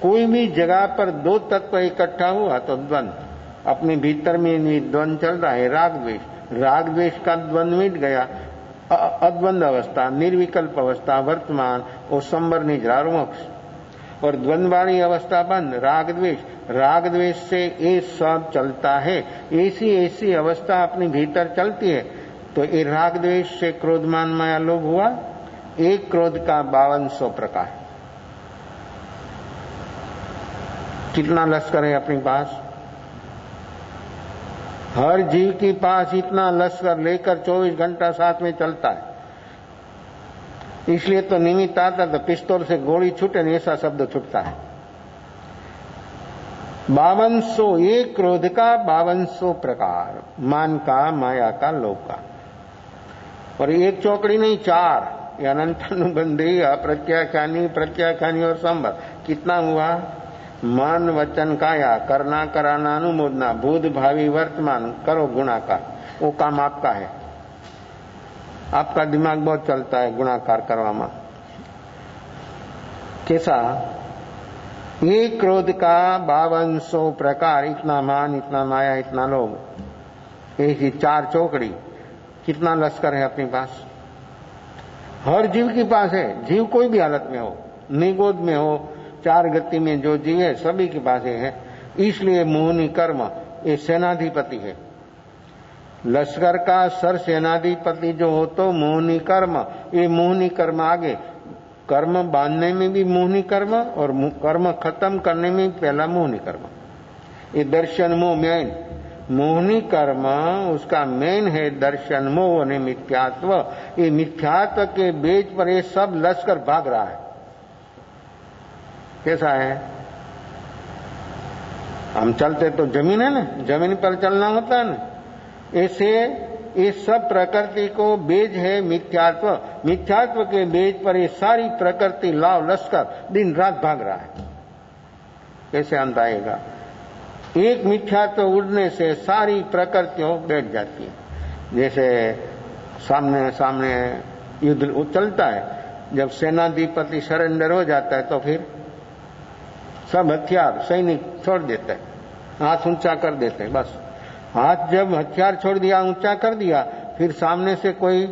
कोई भी जगह पर दो तत्व इकट्ठा हुआ तो द्वंद्व। अपने भीतर में भी द्वंद्व चल रहा है, राग द्वेष। राग द्वेष का द्वंद्व मिट गया, अद्वंद अवस्था, निर्विकल्प अवस्था, वर्तमान और संवर निजरा मोक्ष। और द्वंद्व वाली अवस्था बंद, राग द्वेष। राग द्वेष से ये सब चलता है, ऐसी ऐसी अवस्था अपने भीतर चलती है। तो ये राग द्वेष से क्रोध मान माया लोभ हुआ। एक क्रोध का 5200 प्रकार। कितना लश्कर है अपने पास? हर जीव के पास इतना लश्कर लेकर 24 घंटा साथ में चलता है। इसलिए तो निमित्त आता तो पिस्तौल से गोली छूटे नहीं, ऐसा शब्द छूटता है। 5200, एक क्रोध का 5200 प्रकार, मान का, माया का, लोभ का। और एक चौकड़ी नहीं, चार। अनंतानुबंधी, अप्रत्याख्यानी, प्रत्याख्यानी और संवर। कितना हुआ? मन वचन काया, करना कराना अनुमोदना, भूत भावी वर्तमान, करो गुणाकार। वो काम आपका है। आपका दिमाग बहुत चलता है गुणाकार करवामा। कैसा? एक क्रोध का 5200 प्रकार, इतना मान, इतना माया, इतना लोभ, एक ही चार चौकड़ी। कितना लश्कर है अपने पास? हर जीव के पास है। जीव कोई भी हालत में हो, निगोद में हो, चार गति में जो जीव है सभी के पास है। इसलिए मोहनी कर्म ये सेनाधिपति है। लश्कर का सर सेनाधिपति जो हो तो मोहनी कर्म, ये मोहनी कर्म आगे। कर्म बांधने में भी मोहनी कर्म और कर्म खत्म करने में पहला मोहनी कर्म। ये दर्शन मोह मेन। मोहनी कर्म उसका मेन है दर्शन मोह और मिथ्यात्व। ये मिथ्यात्व के बेच पर ये सब लश्कर भाग रहा है। कैसा है? हम चलते तो जमीन है ना, जमीन पर चलना होता है ना। ऐसे ये सब प्रकृति को बेज है मिथ्यात्व। मिथ्यात्व के बेज पर ये सारी प्रकृति लाव लश्कर दिन रात भाग रहा है। कैसे अंत आएगा? एक मिथ्यात्व उड़ने से सारी प्रकृतियों बैठ जाती है। जैसे सामने सामने युद्ध चलता है, जब सेनाधिपति सरेंडर हो जाता है तो फिर सब हथियार सैनिक छोड़ देते हैं, हाथ ऊंचा कर देते हैं। बस हाथ जब हथियार छोड़ दिया, ऊंचा कर दिया, फिर सामने से कोई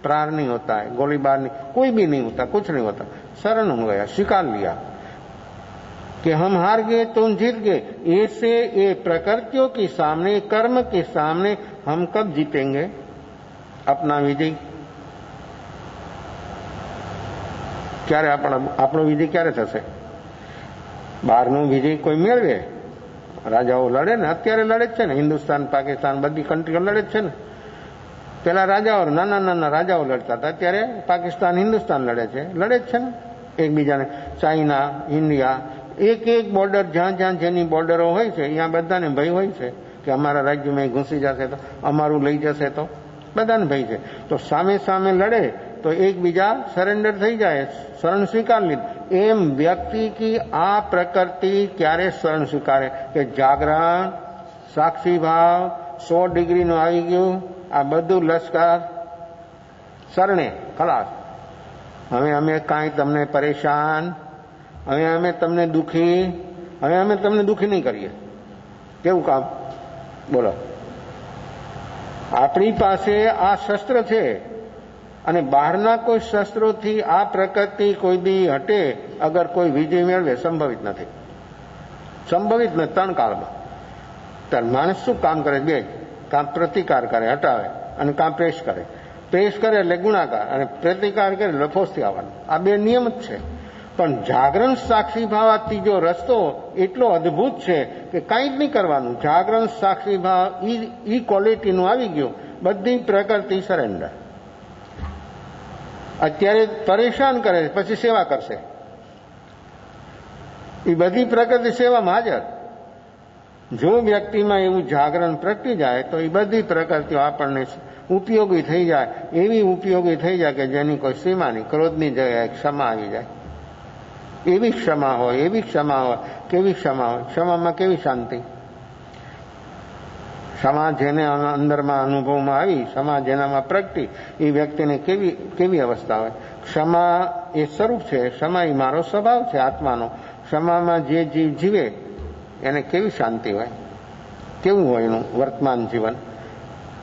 प्रहार नहीं होता है, गोलीबार नहीं, कोई भी नहीं होता, कुछ नहीं होता। शरण हो गया, स्वीकार लिया कि हम हार गए तो हम जीत गए। ऐसे ये प्रकृतियों के सामने, कर्म के सामने हम कब जीतेंगे अपना विजय? क्યારે આપણો વિજય ક્યારે થશે? બહારનો વિજય કોઈ મેળવે? રાજાઓ લડે ને, અત્યારે લડે જ છે ને, હિન્દુસ્તાન પાકિસ્તાન બધી કન્ટ્રીઓ લડે જ છે ને। પેલા રાજાઓ નાના નાના રાજાઓ લડતા હતા, અત્યારે પાકિસ્તાન હિન્દુસ્તાન લડે છે ને એકબીજાને। ચાઇના, ઇન્ડિયા, એક એક બોર્ડર, જ્યાં જ્યાં જેની બોર્ડરો હોય છે ત્યાં બધાને ભય હોય છે કે અમારા રાજ્યમાં ઘૂસી જશે તો, અમારું લઈ જશે તો, બધાને ભય છે। તો સામે સામે લડે तो एक बीजा सरेंडर थी जाए, शरण स्वीकार ली। एम व्यक्ति की आ प्रकृति क्यारे शरण स्वीकारे कि जागरण, साक्षी भाव 100 डिग्री नो आई गयु, आ बधु लश्कर शरणे खलास। हमें अमे कई तमने परेशान, हमें अमे तमने दुखी, हमें अमे तमने दुखी नहीं करिए। केवुं काम बोलो? अपनी पासे आ शस्त्र छे અને બહારના કોઈ શસ્ત્રોથી આ પ્રકૃતિ કોઈ દી હટે અગર કોઈ વિજય મેળવે સંભવિત નથી, સંભવિત નથી। ત્રણ કાળમાં ત્યારે માણસ શું કામ કરે? બે કામ, પ્રતિકાર કરે હટાવે અને કામ પ્રેસ કરે। પ્રેસ કરે એટલે ગુણાકાર અને પ્રતિકાર કરે એટલે ફોસથી આવવાનું। આ બે નિયમ જ છે। પણ જાગરણ સાક્ષી ભાવ આ ત્રીજો રસ્તો એટલો અદ્ભુત છે કે કંઈ જ નહીં કરવાનું. જાગરણ સાક્ષી ભાવ ઈ ક્વોલિટીનું આવી ગયું. બધી પ્રકૃતિ સરેન્ડર. અત્યારે પરેશાન કરે પછી સેવા કરશે. એ બધી પ્રકૃતિ સેવામાં હાજર. જો વ્યક્તિમાં એવું જાગરણ પ્રગટી જાય તો એ બધી પ્રકૃતિઓ આપણને ઉપયોગી થઈ જાય. એવી ઉપયોગી થઈ જાય કે જેની કોઈ સીમા નહીં. ક્રોધની જગ્યાએ ક્ષમા આવી જાય. એવી ક્ષમા હોય, એવી ક્ષમા હોય. કેવી ક્ષમા હોય? ક્ષમામાં કેવી શાંતિ. ક્ષમા જેને અંદરમાં અનુભવમાં આવી, ક્ષમા જેનામાં પ્રગટી, એ વ્યક્તિને કેવી અવસ્થા હોય. ક્ષમા એ સ્વરૂપ છે. ક્ષમા એ મારો સ્વભાવ છે આત્માનો. ક્ષમામાં જે જીવ જીવે એને કેવી શાંતિ હોય, કેવું હોય એનું વર્તમાન જીવન.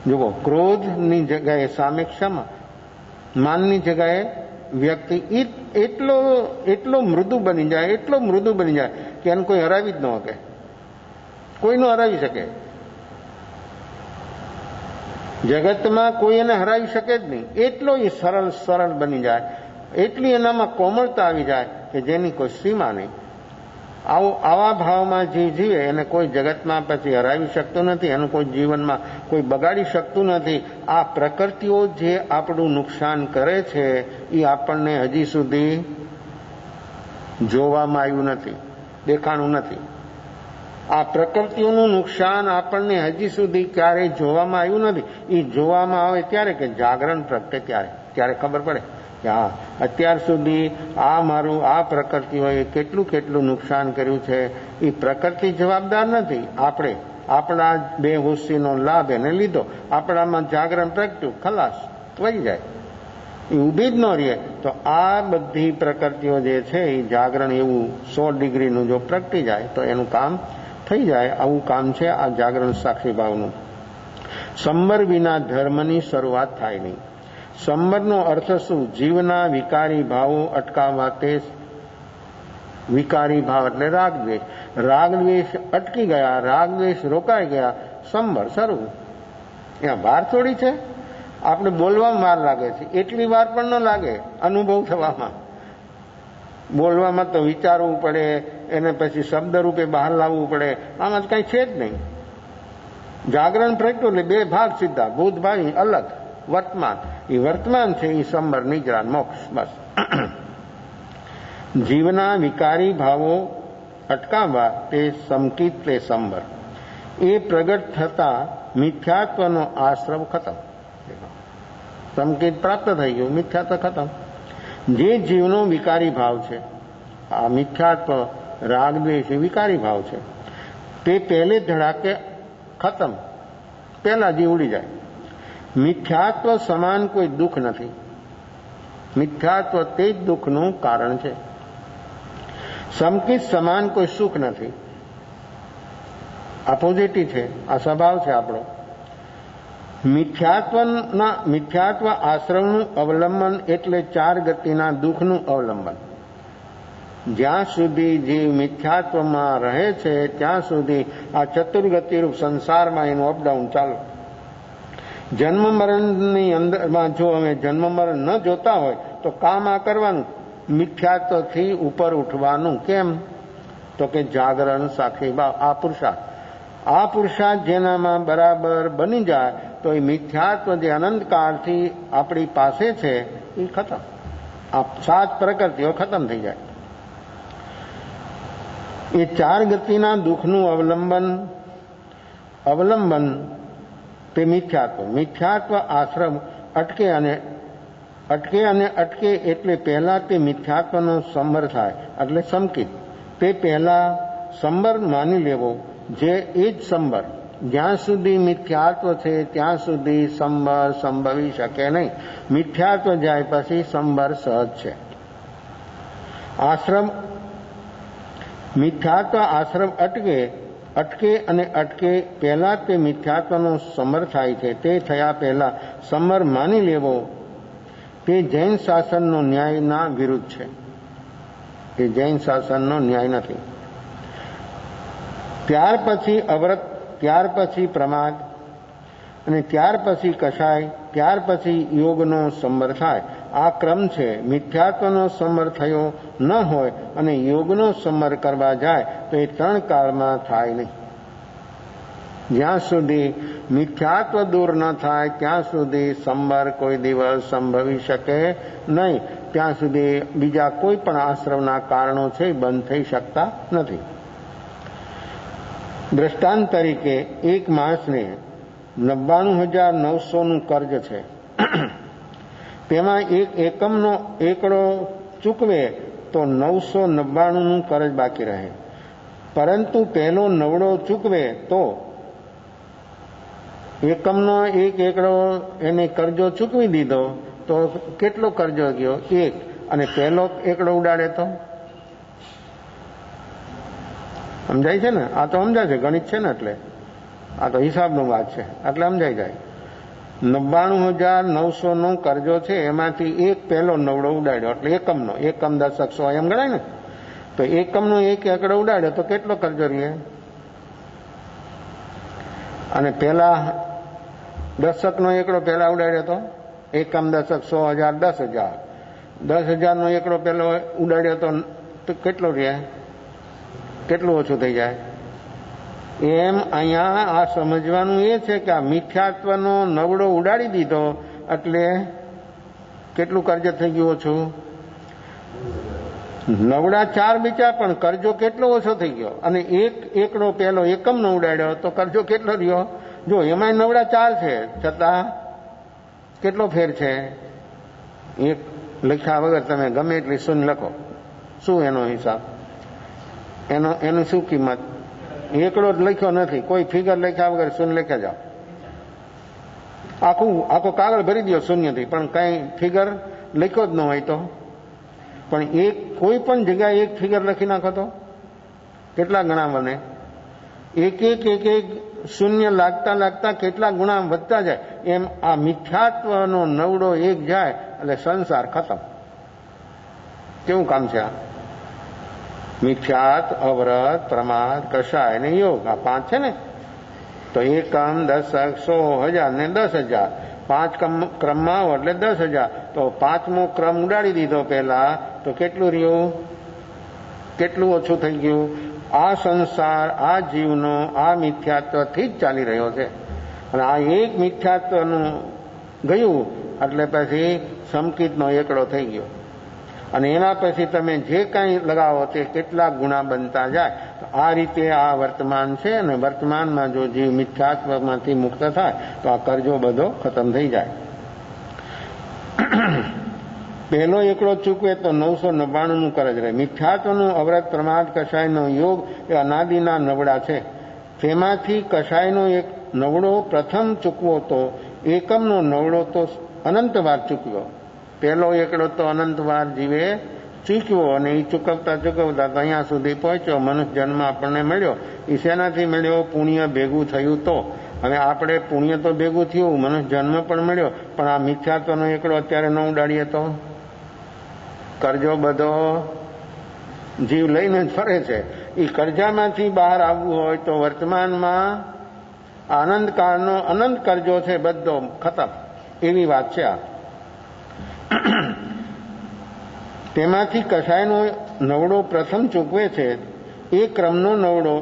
જુઓ, ક્રોધની જગ્યાએ સામે ક્ષમા, માનની જગ્યાએ વ્યક્તિ એટલો મૃદુ બની જાય, એટલો મૃદુ બની જાય કે એને કોઈ હરાવી જ ન શકે. કોઈ ન હરાવી શકે. જગતમાં કોઈ એને હરાવી શકે જ નહીં. એટલો એ સરળ બની જાય, એટલી એનામાં કોમળતા આવી જાય કે જેની કોઈ સીમા નહીં. આવા ભાવમાં જે જીવે એને કોઈ જગતમાં પછી હરાવી શકતું નથી. એનું કોઈ જીવનમાં કોઈ બગાડી શકતું નથી. આ પ્રકૃતિઓ જે આપણું નુકસાન કરે છે એ આપણને હજી સુધી જોવામાં આવ્યું નથી, દેખાણું નથી. આ પ્રકૃતિઓનું નુકસાન આપણને હજી સુધી ક્યારેય જોવામાં આવ્યું નથી. એ જોવામાં આવે ત્યારે કે જાગરણ પ્રગટે ત્યારે ખબર પડે કે હા, અત્યાર સુધી આ પ્રકૃતિઓએ કેટલું નુકસાન કર્યું છે. એ પ્રકૃતિ જવાબદાર નથી. આપણે આપણા બેહોશીનો લાભ એને લીધો. આપણામાં જાગરણ પ્રગટ્યું, ખલાસ વહી જાય. એ ઊભી જ ન રહે. તો આ બધી પ્રકૃતિઓ જે છે એ જાગરણ એવું 100 ડિગ્રીનું જો પ્રગટી જાય તો એનું કામ થઈ જાય. આવું કામ છે આ જાગરણ સાક્ષી ભાવનું. સંબર વિના ધર્મની શરૂઆત થાય નહીં. સંબરનો અર્થ શું? જીવના વિકારી ભાવો અટકાવવા. તે વિકારી ભાવ એટલે રાગદ્વેષ. રાગદ્વેષ અટકી ગયા, રાગદ્વેષ રોકાઈ ગયા, સંબર શરૂ. ત્યાં વાર થોડી છે. આપણે બોલવામાં વાર લાગે છે, એટલી વાર પણ ન લાગે અનુભવ થવામાં. બોલવામાં તો વિચારવું પડે, એને પછી શબ્દ રૂપે બહાર લાવવું પડે. આમાં કઈ છે જ નહીં. જાગરણ પ્રગટ્યું એટલે 2 ભાગ સીધા, ભૂત ભાવી અલગ, વર્તમાન. એ વર્તમાન છે એ સંબર, નિજ્રા, મોક્ષ. બસ. જીવના વિકારી ભાવો અટકાવવા તે સંકિત તે સંબર. એ પ્રગટ થતા મિથ્યાત્વનો આશ્રવ ખતમ. સંકિત પ્રાપ્ત થઈ ગયું, મિથ્યાત્વ ખતમ. જે જીવનો વિકારી ભાવ છે, આ મિથ્યાત્વ, રાગદ્વેષ એ વિકારી ભાવ છે, તે પહેલે ધડાકે ખતમ. પહેલા જીવ ઉડી જાય. મિથ્યાત્વ સમાન કોઈ દુઃખ નથી. મિથ્યાત્વ તે જ દુઃખનું કારણ છે. સંકિત સમાન કોઈ સુખ નથી. આ પોઝિટિવ છે, આ સ્વભાવ છે આપણો. મિથ્યાત્વ આશ્રમનું અવલંબન એટલે 4 ગતિના દુઃખનું અવલંબન. જ્યાં સુધી જીવ મિથ્યાત્વમાં રહે છે ત્યાં સુધી આ ચતુર્ગતિરૂપ સંસારમાં એનું અપડાઉન ચાલુ. જન્મ મરણની અંદરમાં જો અમે જન્મ મરણ ન જોતા હોય તો કામ આ કરવાનું, મિથ્યાત્વથી ઉપર ઉઠવાનું. કેમ? તો કે જાગરણ સાક્ષી ભાવ, આ પુરુષાર્થ. આ પુરુષાર્થ જેનામાં બરાબર બની જાય તો એ મિથ્યાત્વ જે અનંતકાળથી આપણી પાસે છે એ ખતમ. આ 7 પ્રકૃતિઓ ખતમ થઈ જાય. એ 4 ગતિના દુઃખનું અવલંબન તે મિથ્યાત્વ. મિથ્યાત્વ આશ્રમ અટકે એટલે પહેલા તે મિથ્યાત્વનો સંબર થાય, એટલે સંકિત. તે પહેલા સંબર માની લેવો, જે એ જ સંબર. જ્યાં સુધી મિથ્યાત્વ છે ત્યાં સુધી સંબર સંભવી શકે નહીં. મિથ્યાત્વ જાય પછી સંબર સહજ છે. આશ્રમ મિથ્યાત્વ આશ્રમ અટકે પહેલા તે મિથ્યાત્વનો સમર થાય છે. તે થયા પહેલા સમર માની લેવો તે જૈન શાસનનો ન્યાયના વિરુદ્ધ છે. એ જૈન શાસનનો ન્યાય નથી. ત્યાર પછી અવ્રત, ત્યાર પછી પ્રમાદ, અને ત્યાર પછી કષાય, ત્યાર પછી યોગનો સંબર થાય. આ ક્રમ છે. મિથ્યાત્વનો સમર થયો ન હોય અને યોગનો સમર કરવા જાય તો એ 3 કાળમાં થાય નહીં. જ્યાં સુધી મિથ્યાત્વ દૂર ન થાય ત્યાં સુધી સમર કોઈ દિવસ સંભવી શકે નહીં. ત્યાં સુધી બીજા કોઈ પણ આશ્રવના કારણો છે એ બંધ થઈ શકતા નથી. દ્રષ્ટાંત તરીકે એક માણસને 99,900નું કર્જ છે. તેમાં એક એકમનો એકડો ચૂકવે તો 999નું કર્જ બાકી રહે. પરંતુ પહેલો નવડો ચૂકવે તો એકમનો એક એકડો એને કરજો ચૂકવી દીધો તો કેટલો કરજો ગયો? 1. અને પહેલો એકડો ઉડાડે તો સમજાય છે ને? આ તો સમજાય છે, ગણિત છે ને, એટલે આ તો હિસાબનો વાત છે, એટલે સમજાઈ જાય. 99,900નો કરજો છે, એમાંથી એક પહેલો નવડો ઉડાડ્યો એટલે એકમનો, એકમ દશક 100 એમ ગણાય ને. તો એકમનો એક એકડો ઉડાડ્યો તો કેટલો કરજો રહે? અને પેલા દશકનો એકડો પહેલા ઉડાડ્યો તો એકમ દશક 100,000 10,000. 10,000નો એકડો પહેલો ઉડાડ્યો તો કેટલો રહે? કેટલું ઓછું થઈ જાય? એમ અહીંયા આ સમજવાનું એ છે કે આ મિથ્યાત્વનો નવડો ઉડાડી દીધો એટલે કેટલું કર્જ થઈ ગયું ઓછું? નવડા 4 બીચા પણ કરજો કેટલો ઓછો થઈ ગયો. અને એક એકડો પહેલો એકમનો ઉડાડ્યો તો કરજો કેટલો રહ્યો? જો એમાંય નવડા 4 છે છતાં કેટલો ફેર છે? એક લખ્યા વગર તમે ગમે એટલી શૂન્ય લખો, શું એનો હિસાબ? એનું શું કિંમત? એકડો જ લખ્યો નથી, કોઈ ફિગર લખ્યા વગર શૂન્ય લખ્યા જાઓ. આખો કાગળ ભરી દો શૂન્યથી, પણ કઈ ફિગર લખ્યો જ ન હોય તો. પણ કોઈ પણ જગ્યાએ એક ફિગર લખી નાખો તો કેટલા ગણા બને? એક શૂન્ય લાગતા કેટલા ગુણા વધતા જાય. એમ આ મિથ્યાત્વનો નવડો એક જાય એટલે સંસાર ખતમ. કેવું કામ છે આ? મિથ્યાત્વ, અવરત, પ્રમાદ, કષાય અને યોગ, આ 5 છે ને. તો એકમ, દશક, 100,000 ને 10,000, 5 ક્રમમાં આવો એટલે 10,000. તો 5મો ક્રમ ઉડાડી દીધો પહેલા તો કેટલું રહ્યું? કેટલું ઓછું થઈ ગયું? આ સંસાર આ જીવનો આ મિથ્યાત્વથી જ ચાલી રહ્યો છે. અને આ એક મિથ્યાત્વનું ગયું એટલે પછી સંકિતનો એકડો થઈ ગયો. અને એના પછી તમે જે કાંઈ લગાવો તે કેટલા ગુણા બનતા જાય. તો આ રીતે આ વર્તમાન છે. અને વર્તમાનમાં જો જીવ મિથ્યાત્વમાંથી મુક્ત થાય તો આ કરજો બધો ખતમ થઈ જાય. પહેલો એકડો ચૂકવે તો 999નું કરજ રહે. મિથ્યાત્વનું અવરત, પ્રમાદ, કષાયનો યોગ એ અનાદિના નવડા છે. તેમાંથી કષાયનો એક નવડો પ્રથમ ચૂકવો તો એકમનો નવડો તો અનંતવાર ચૂકવ્યો. પહેલો એકડો તો અનંતવાર જીવે ચૂકવ્યો અને એ ચૂકવતા તો અહીંયા સુધી પહોંચ્યો. મનુષ્ય જન્મ આપણને મળ્યો. એ શેનાથી મળ્યો? પુણ્ય ભેગું થયું તો. હવે આપણે પુણ્ય તો ભેગું થયું, મનુષ્ય જન્મ પણ મળ્યો, પણ આ મિથ્યાત્વનો એકડો અત્યારે ન ઉડાડીએ તો કરજો બધો જીવ લઈને જ ફરે છે. એ કરજામાંથી બહાર આવવું હોય તો વર્તમાનમાં આનંદકાળનો અનંત કરજો છે બધો ખતમ. એવી વાત છે આ. તેમાંથી કષાયનો નવડો પ્રથમ ચૂકવે છે. એ ક્રમનો નવડો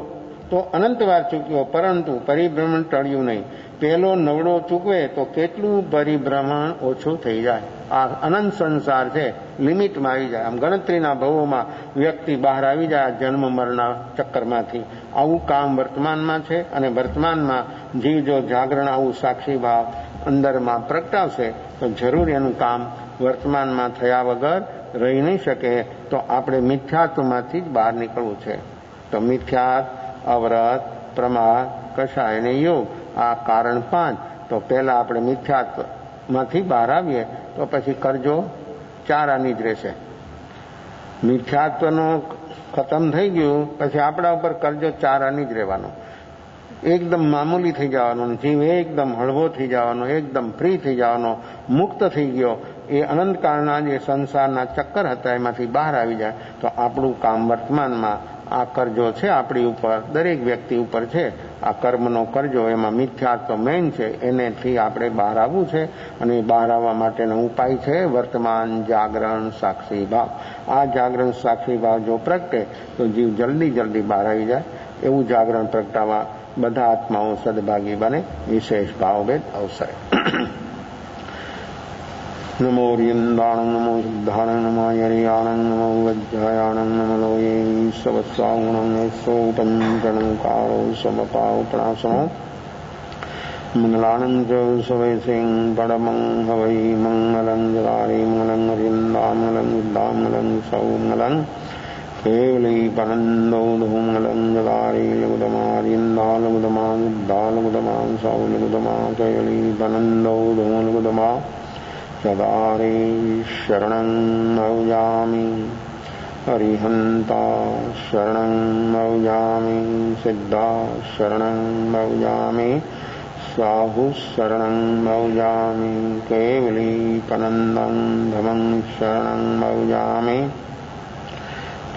તો અનંતવાર ચૂક્યો, પરંતુ પરિભ્રમણ ટળ્યું નહીં. પહેલો નવડો ચૂકવે તો કેટલું પરિભ્રમણ ઓછું થઈ જાય. આ અનંત સંસાર છે, લિમિટમાં આવી જાય. આમ ગણતરીના ભવોમાં વ્યક્તિ બહાર આવી જાય જન્મ મરણના ચક્કરમાંથી. આવું કામ વર્તમાનમાં છે. અને વર્તમાનમાં જીવ જો જાગરણ આવું સાક્ષી ભાવ અંદરમાં પ્રગટાવશે તો જરૂર એનું કામ વર્તમાનમાં થયા વગર રહી નહીં શકે. તો આપણે મિથ્યાત્વમાંથી જ બહાર નીકળવું છે. તો મિથ્યાત્વ, અવરત, પ્રમાદ, કષાય અને યોગ આ કારણ 5. તો પહેલા આપણે મિથ્યાત્વમાંથી બહાર આવીએ તો પછી કરજો 4 આની જ રહેશે. મિથ્યાત્વનો ખતમ થઈ ગયું પછી આપણા ઉપર કરજો 4 આની જ રહેવાનો. એકદમ મામૂલી થઈ જવાનો, જીવ એકદમ હળવો થઈ જવાનો, એકદમ ફ્રી થઈ જવાનો, મુક્ત થઈ ગયો. એ અનંતકાળના જે સંસારના ચક્કર હતા એમાંથી બહાર આવી જાય તો આપણું કામ વર્તમાનમાં આ કરજો છે આપણી ઉપર, દરેક વ્યક્તિ ઉપર છે. આ કર્મનો કરજો એમાં મિથ્યાત્વ મેન છે, એનેથી આપણે બહાર આવવું છે. અને બહાર આવવા માટેનો ઉપાય છે વર્તમાન જાગરણ સાક્ષી ભાવ. આ જાગરણ સાક્ષી ભાવ જો પ્રગટે તો જીવ જલ્દી બહાર આવી જાય. એવું જાગરણ પ્રગટાવવા બધા આત્માઓ સદભાગી બને. વિશેષ ભાવભેદ અવસરે. નમો રિયંદાણં નમો સિદ્ધાણં નમો યરિયાણં નમો વજ્જાયાણં નમો લોયે સવત્સાગુણં યસો પંચણકારો સમપાવપણાસનો મંગલાનંદ સવૈસિંહ પડમં હવૈ મંગલં જલારી મંગલં રિયંદા મંગલં વિદ્યા મંગલં સૌ મંગલં કેવલી પનંદો ધૂમંગલં જલારી લઘુદમા રિયંદા લઘુદમા વિદ્યા લઘુદમા સૌ લઘુદમા કેવલી પનંદો ધૂમ લઘુદમા સદારે શરણં મૌજામિ હરિહંતા શરણં મૌજામિ સિદ્ધા શરણં મૌજામિ સાહુ શરણં મૌજામિ કેવલી પનંદં ધમં શરણં મૌજામિ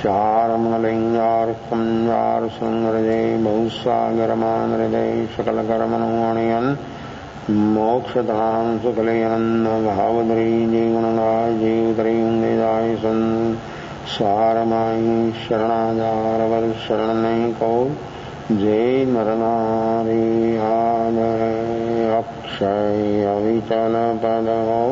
ચારમલિંગાર્કં યારસંહૃદે બહુસાગરમાન હૃદય સકલકર્મણોણયન मोक्षधाम सुखलयनंद भावधरी जीवनगाय जीवतरीदाय सन सारमाई शरणाचारवर शरण नहीं को जय नरनारी आद अक्षय अविचल पद हो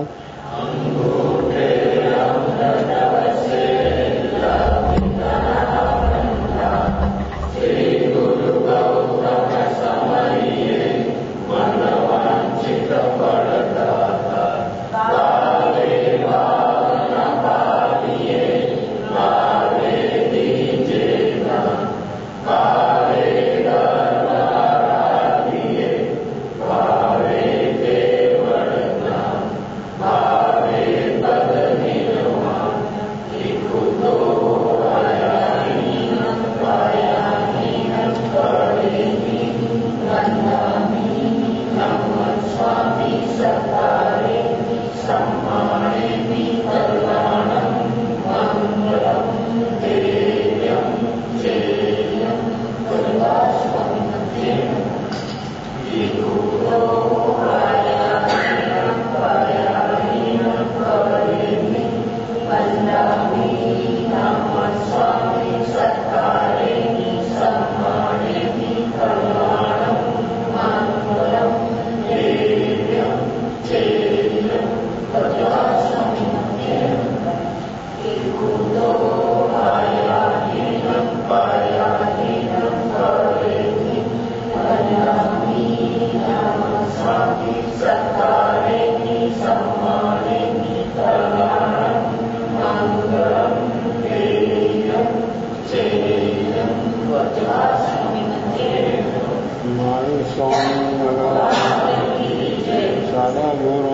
सदा गुरु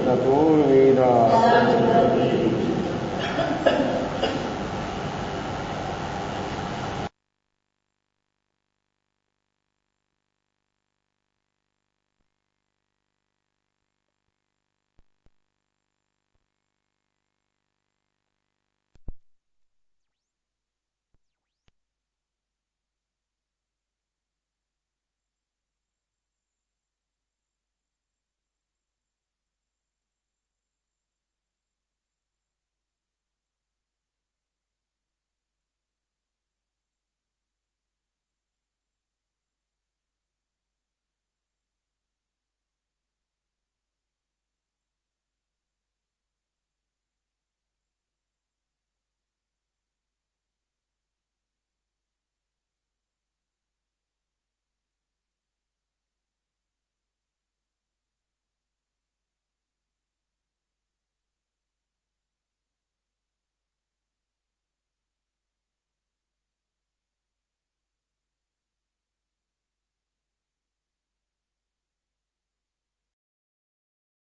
कपूर वेदा